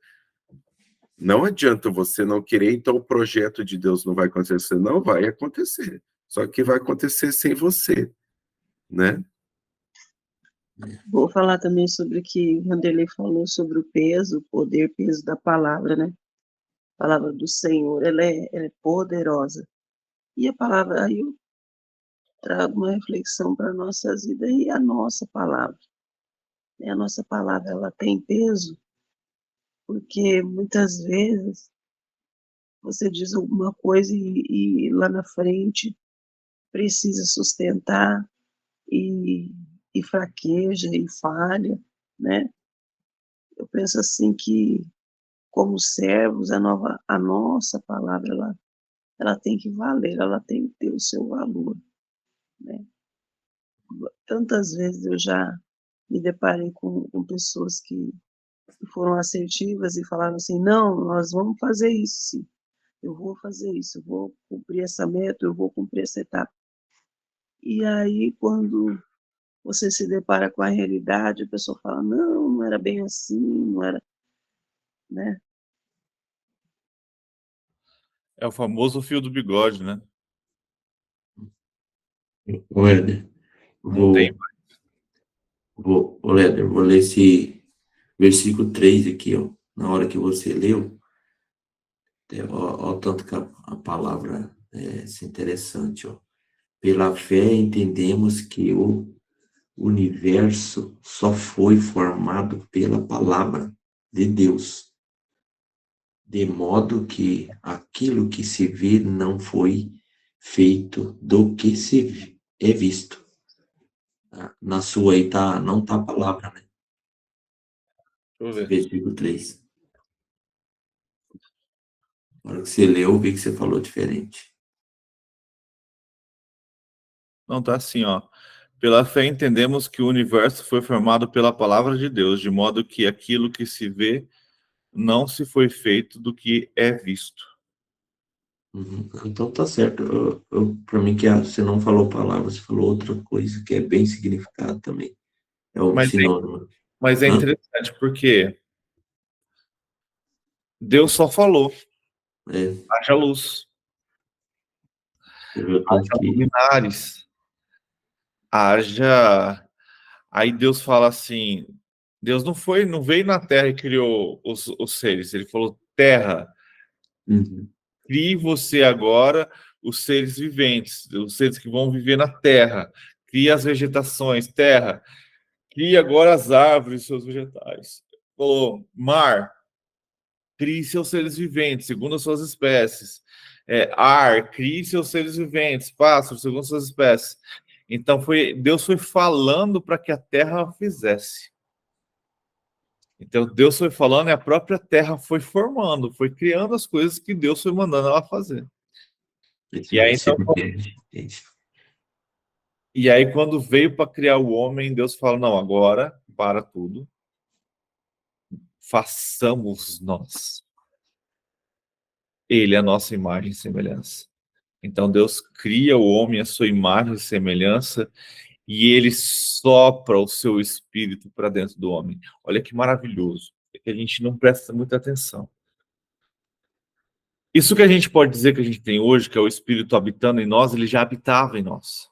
Não adianta você não querer, então o projeto de Deus não vai acontecer. Não vai acontecer. Só que vai acontecer sem você, né?
Vou falar também sobre o que o Vanderlei falou sobre o peso, o poder, peso da palavra, né? A palavra do Senhor, ela é poderosa. E a palavra, aí eu trago uma reflexão para nossas vidas e a nossa palavra. A nossa palavra, ela tem peso, porque muitas vezes você diz alguma coisa e lá na frente precisa sustentar e, e fraqueja e falha, né? Eu penso assim que, como servos, a nossa palavra, ela tem que valer, ela tem que ter o seu valor, né? Tantas vezes eu já me deparei com pessoas que foram assertivas e falaram assim, não, nós vamos fazer isso, sim. Eu vou fazer isso, eu vou cumprir essa meta, eu vou cumprir essa etapa. E aí, quando você se depara com a realidade, a pessoa fala, não, não era bem assim, não era, né?
É o famoso fio do bigode, né?
Ô, Éder,
Não tem.
ô, Éder, vou ler esse versículo 3 aqui, ó. Na hora que você leu, ó, tanto que a palavra é interessante, ó. Pela fé entendemos que o universo só foi formado pela palavra de Deus, de modo que aquilo que se vê não foi feito do que se é visto. Na sua aí não tá a palavra, né?
Deixa eu ver.
Versículo 3. Na hora que você leu, eu vi que você falou diferente.
Não, tá assim, ó. Pela fé entendemos que o universo foi formado pela palavra de Deus, de modo que aquilo que se vê não se foi feito do que é visto.
Uhum. Então tá certo. Para mim, que você não falou palavra, você falou outra coisa que é bem significado também. É um
Mas
sinônimo.
mas é
Hã?
interessante porque Deus só falou,
É,
haja luz,
você viu tanto
haja
que.
luminares, haja. Aí Deus fala assim, Deus não veio na terra e criou os seres, ele falou, terra,
Uhum.
crie você agora os seres viventes, os seres que vão viver na terra, crie as vegetações, terra, crie agora as árvores e seus vegetais. falou, mar, crie seus seres viventes, segundo as suas espécies. Ar, crie seus seres viventes, pássaros, segundo as suas espécies. Então, Deus foi falando para que a terra fizesse. Então, Deus foi falando e a própria terra foi formando, foi criando as coisas que Deus foi mandando ela fazer.
Esse
E aí, então,
versículo gente.
e aí, quando veio para criar o homem, Deus fala, não, agora, para tudo, façamos nós. Ele é a nossa imagem e semelhança. Então, Deus cria o homem à sua imagem e semelhança e ele sopra o seu espírito para dentro do homem. Olha que maravilhoso. É que a gente não presta muita atenção. Isso que a gente pode dizer que a gente tem hoje, que é o espírito habitando em nós, ele já habitava em nós.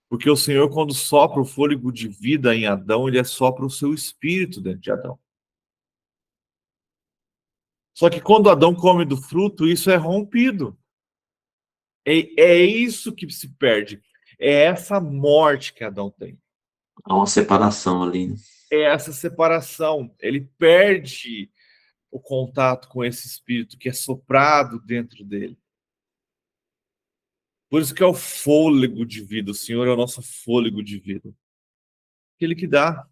Porque o Senhor, quando sopra o fôlego de vida em Adão, ele sopra o seu espírito dentro de Adão. Só que quando Adão come do fruto, isso é rompido. É isso que se perde. É essa morte que Adão tem.
Há uma separação ali, né?
É essa separação. Ele perde o contato com esse espírito que é soprado dentro dele. Por isso que é o fôlego de vida. O Senhor é o nosso fôlego de vida. Aquele que dá.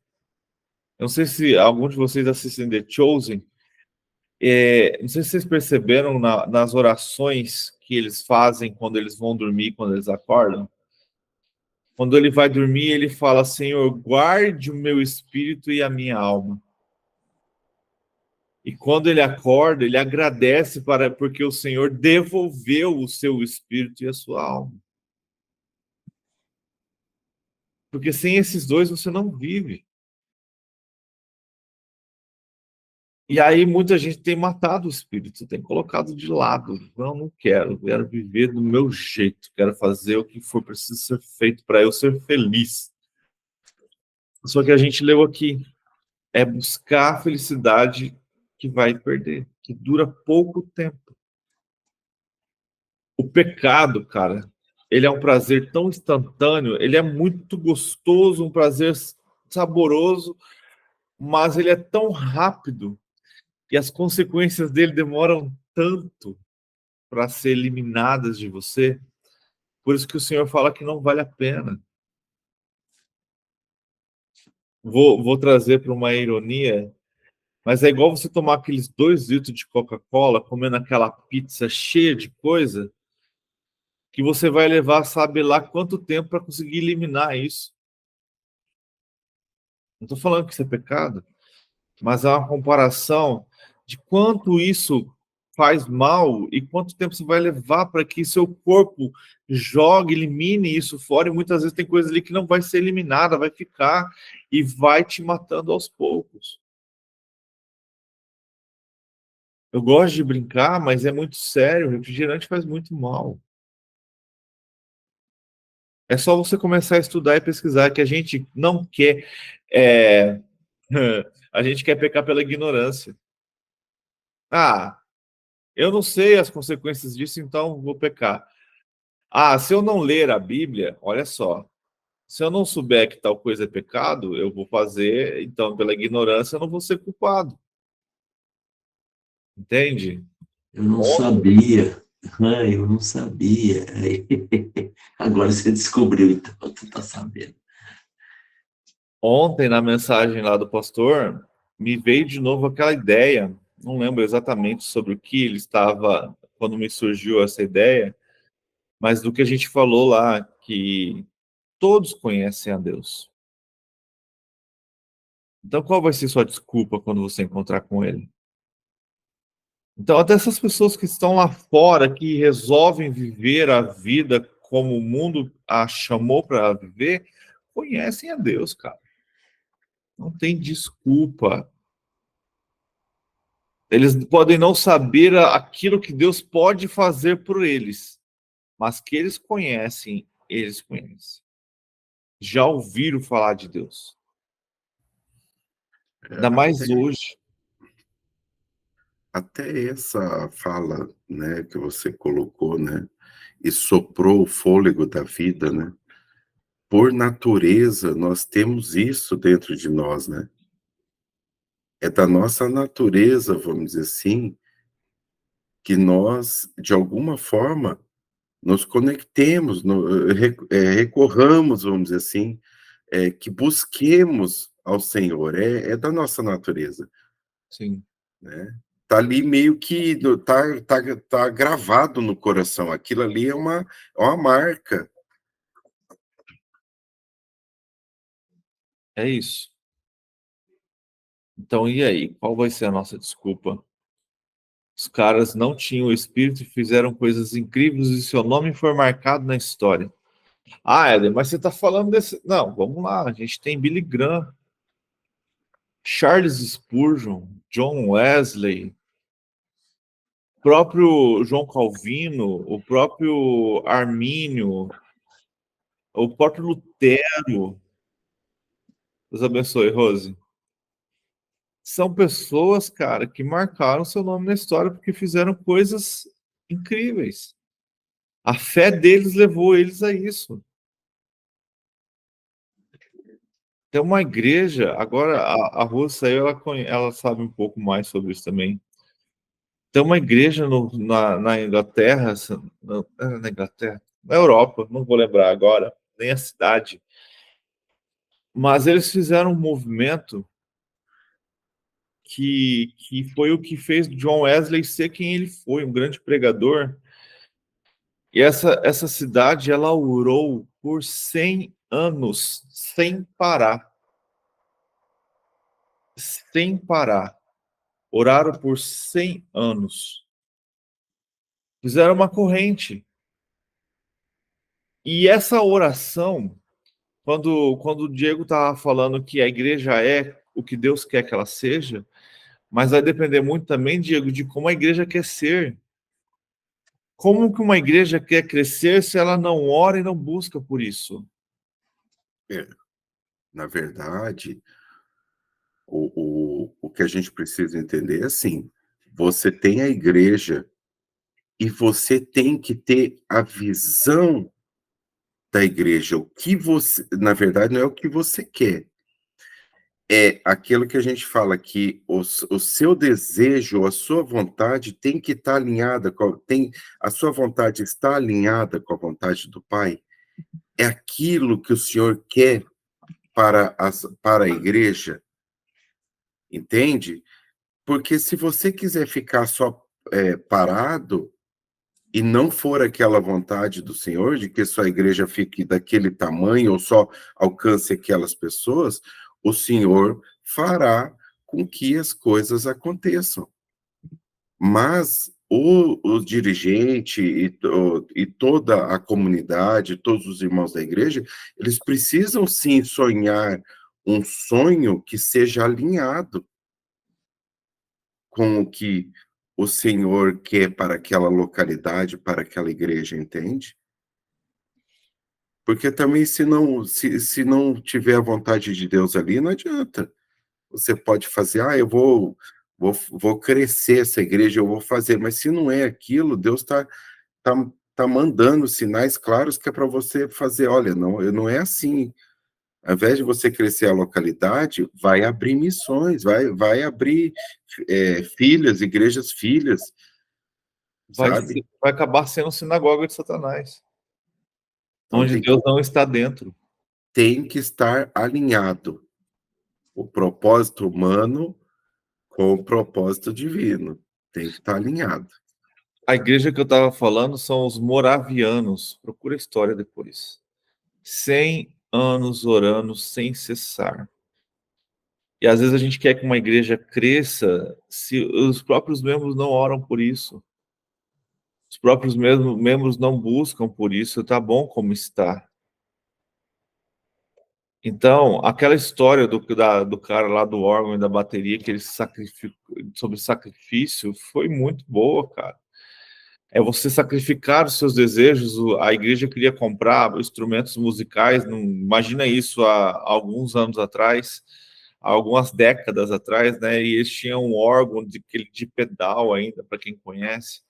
Eu não sei se algum de vocês assistem The Chosen. Não sei se vocês perceberam nas orações que eles fazem quando eles vão dormir, quando eles acordam. Quando ele vai dormir, ele fala, Senhor, guarde o meu espírito e a minha alma. E quando ele acorda, ele agradece porque o Senhor devolveu o seu espírito e a sua alma. Porque sem esses dois você não vive. E aí muita gente tem matado o espírito, tem colocado de lado. Não quero viver do meu jeito, quero fazer o que for preciso ser feito para eu ser feliz. Só que a gente leu aqui, é buscar a felicidade que vai perder, que dura pouco tempo. O pecado, cara, ele é um prazer tão instantâneo, ele é muito gostoso, um prazer saboroso, mas ele é tão rápido e as consequências dele demoram tanto para ser eliminadas de você. Por isso que o Senhor fala que não vale a pena. Vou trazer para uma ironia, mas é igual você tomar aqueles 2 litros de Coca-Cola, comendo aquela pizza cheia de coisa, que você vai levar, sabe lá quanto tempo para conseguir eliminar isso. Não estou falando que isso é pecado, mas é uma comparação de quanto isso faz mal e quanto tempo você vai levar para que seu corpo jogue, elimine isso fora, e muitas vezes tem coisa ali que não vai ser eliminada, vai ficar e vai te matando aos poucos. Eu gosto de brincar, mas é muito sério, o refrigerante faz muito mal. É só você começar a estudar e pesquisar, que a gente não quer... a gente quer pecar pela ignorância. Eu não sei as consequências disso, então vou pecar. Se eu não ler a Bíblia, olha só, se eu não souber que tal coisa é pecado, eu vou fazer, então pela ignorância eu não vou ser culpado. Entende?
Eu não sabia. Eu não sabia. Agora você descobriu, então tu tá sabendo.
Ontem, na mensagem lá do pastor, me veio de novo aquela ideia, não lembro exatamente sobre o que ele estava, quando me surgiu essa ideia, mas do que a gente falou lá, que todos conhecem a Deus. Então, qual vai ser sua desculpa quando você encontrar com Ele? Então, até essas pessoas que estão lá fora, que resolvem viver a vida como o mundo a chamou para viver, conhecem a Deus, cara. Não tem desculpa. Eles podem não saber aquilo que Deus pode fazer por eles, mas que eles conhecem. Já ouviram falar de Deus. Ainda mais hoje.
Até essa fala, né, que você colocou, né, e soprou o fôlego da vida, né? Por natureza, nós temos isso dentro de nós, né? É da nossa natureza, vamos dizer assim, que nós, de alguma forma, nos conectemos, recorramos, vamos dizer assim, que busquemos ao Senhor, é da nossa natureza,
Sim.
né? Tá ali meio que tá gravado no coração, aquilo ali é uma marca.
É isso. Então, e aí? Qual vai ser a nossa desculpa? Os caras não tinham o espírito e fizeram coisas incríveis e seu nome foi marcado na história. Ah, Éder, mas você está falando desse. Não, vamos lá. A gente tem Billy Graham, Charles Spurgeon, John Wesley, próprio João Calvino, o próprio Armínio, o próprio Lutero. Deus abençoe, Rose. São pessoas, cara, que marcaram seu nome na história porque fizeram coisas incríveis. A fé deles levou eles a isso. Tem uma igreja, agora a Rose saiu, ela sabe um pouco mais sobre isso também. Tem uma igreja na Inglaterra, na Inglaterra, na Europa, não vou lembrar agora, nem a cidade, mas eles fizeram um movimento que foi o que fez John Wesley ser quem ele foi, um grande pregador. E essa cidade, ela orou por 100 anos, sem parar. Sem parar. Oraram por 100 anos. Fizeram uma corrente. E essa oração, quando o Diego estava falando que a igreja é o que Deus quer que ela seja, mas vai depender muito também, Diego, de como a igreja quer ser. Como que uma igreja quer crescer se ela não ora e não busca por isso?
Na verdade, o que a gente precisa entender é assim: você tem a igreja e você tem que ter a visão da igreja. O que você, na verdade, não é o que você quer, é aquilo que a gente fala que o seu desejo, a sua vontade tem que estar alinhada a sua vontade está alinhada com a vontade do Pai. É aquilo que o Senhor quer para a igreja, entende? Porque se você quiser ficar só parado e não for aquela vontade do Senhor, de que sua igreja fique daquele tamanho ou só alcance aquelas pessoas, o Senhor fará com que as coisas aconteçam. Mas o dirigente e toda a comunidade, todos os irmãos da igreja, eles precisam sim sonhar um sonho que seja alinhado com o que o Senhor quer para aquela localidade, para aquela igreja, entende? Porque também se não tiver a vontade de Deus ali, não adianta. Você pode fazer: "Ah, eu vou crescer essa igreja, eu vou fazer", mas se não é aquilo, Deus tá tá mandando sinais claros que é para você fazer: "Olha, não é assim". Ao invés de você crescer a localidade, vai abrir missões, vai abrir, filhas, igrejas filhas, sabe?
Vai acabar sendo sinagoga de Satanás,
Então
onde Deus não está dentro.
tem que estar alinhado o propósito humano com o propósito divino. Tem que estar alinhado.
A igreja que eu estava falando são os moravianos. Procura a história depois. 100 anos orando sem cessar. E às vezes a gente quer que uma igreja cresça se os próprios membros não oram por isso. Os próprios membros não buscam por isso. Tá bom como está. Então, aquela história do cara lá do órgão e da bateria que ele sacrificou, sobre sacrifício, foi muito boa, cara. É você sacrificar os seus desejos. A igreja queria comprar instrumentos musicais, não, imagina isso há alguns anos atrás, há algumas décadas atrás, né? E eles tinham um órgão de pedal ainda, para quem conhece.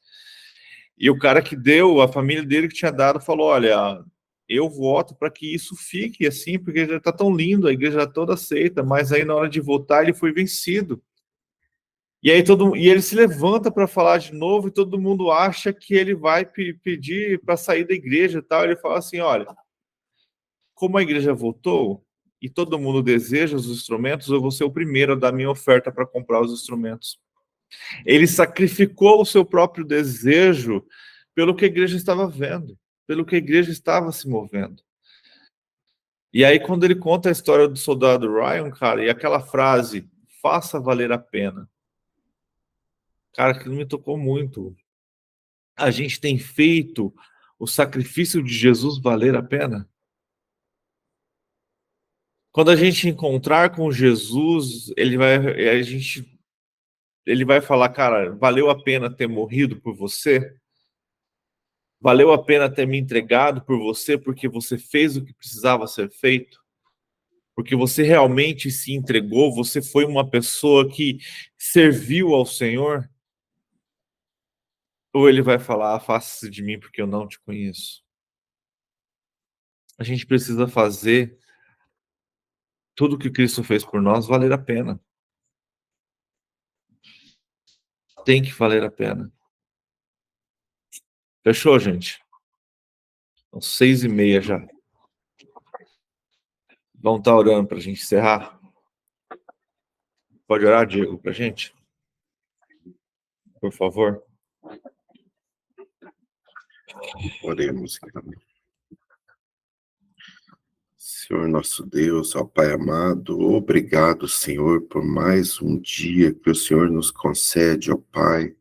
E o cara que deu, a família dele que tinha dado, falou: olha, eu voto para que isso fique assim, porque já está tão lindo, a igreja toda aceita, mas aí na hora de votar ele foi vencido. E aí ele se levanta para falar de novo e todo mundo acha que ele vai pedir para sair da igreja e tal. Ele fala assim, olha, como a igreja voltou e todo mundo deseja os instrumentos, eu vou ser o primeiro a dar minha oferta para comprar os instrumentos. Ele sacrificou o seu próprio desejo pelo que a igreja estava vendo, pelo que a igreja estava se movendo. E aí, quando ele conta a história do soldado Ryan, cara, e aquela frase, faça valer a pena. Cara, aquilo me tocou muito. A gente tem feito o sacrifício de Jesus valer a pena? Quando a gente encontrar com Jesus, ele vai falar, cara, valeu a pena ter morrido por você? Valeu a pena ter me entregado por você porque você fez o que precisava ser feito? Porque você realmente se entregou? Você foi uma pessoa que serviu ao Senhor? Ou ele vai falar, afasta-se de mim porque eu não te conheço? A gente precisa fazer tudo que Cristo fez por nós valer a pena. Tem que valer a pena. Fechou, gente? São 6:30 já. Vamos estar orando para a gente encerrar? Pode orar, Diego, para a gente? Por favor.
Oremos, então. Senhor nosso Deus, ó Pai amado, obrigado, Senhor, por mais um dia que o Senhor nos concede, ó Pai,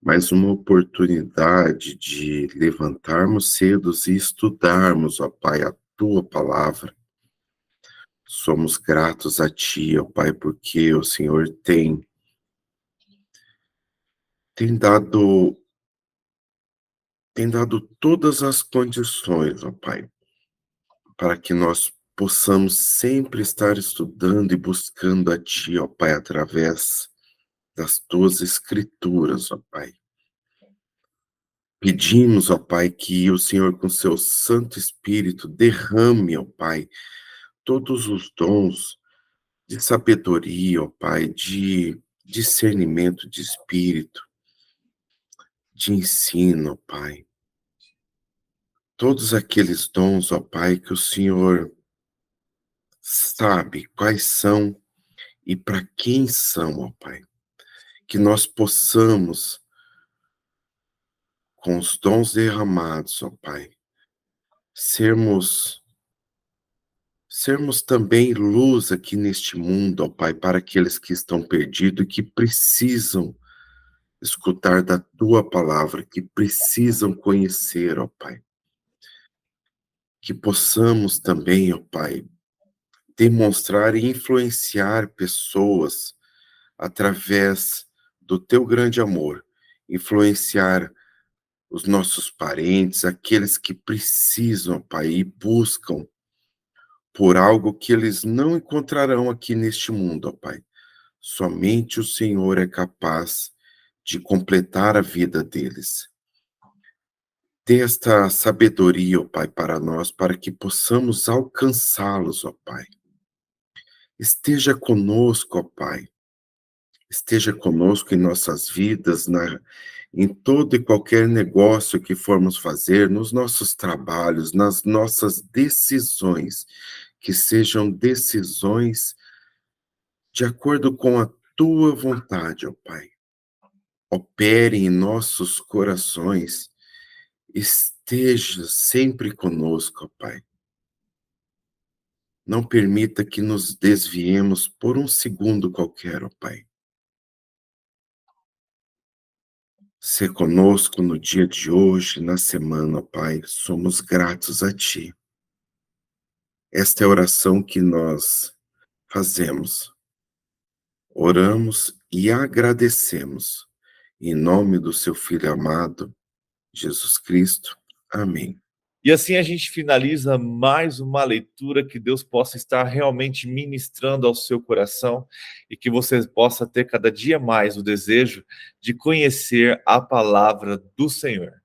mais uma oportunidade de levantarmos cedo e estudarmos, ó Pai, a Tua Palavra. Somos gratos a Ti, ó Pai, porque o Senhor tem dado todas as condições, ó Pai, para que nós possamos sempre estar estudando e buscando a Ti, ó Pai, através das Tuas Escrituras, ó Pai. Pedimos, ó Pai, que o Senhor, com seu Santo Espírito, derrame, ó Pai, todos os dons de sabedoria, ó Pai, de discernimento de espírito, de ensino, ó Pai. Todos aqueles dons, ó Pai, que o Senhor sabe quais são e para quem são, ó Pai. Que nós possamos, com os dons derramados, ó Pai, sermos também luz aqui neste mundo, ó Pai, para aqueles que estão perdidos e que precisam escutar da Tua palavra, que precisam conhecer, ó Pai. Que possamos também, ó Pai, demonstrar e influenciar pessoas através do Teu grande amor, influenciar os nossos parentes, aqueles que precisam, ó Pai, e buscam por algo que eles não encontrarão aqui neste mundo, ó Pai. Somente o Senhor é capaz de completar a vida deles. Dê esta sabedoria, ó Pai, para nós, para que possamos alcançá-los, ó Pai. Esteja conosco, ó Pai. Esteja conosco em nossas vidas, em todo e qualquer negócio que formos fazer, nos nossos trabalhos, nas nossas decisões, que sejam decisões de acordo com a Tua vontade, ó Pai. Opere em nossos corações, esteja sempre conosco, ó Pai. Não permita que nos desviemos por um segundo qualquer, ó Pai. Ser conosco no dia de hoje, na semana, ó Pai, somos gratos a Ti. Esta é a oração que nós fazemos. Oramos e agradecemos. Em nome do Seu Filho amado, Jesus Cristo. Amém.
E assim a gente finaliza mais uma leitura, que Deus possa estar realmente ministrando ao seu coração e que você possa ter cada dia mais o desejo de conhecer a palavra do Senhor.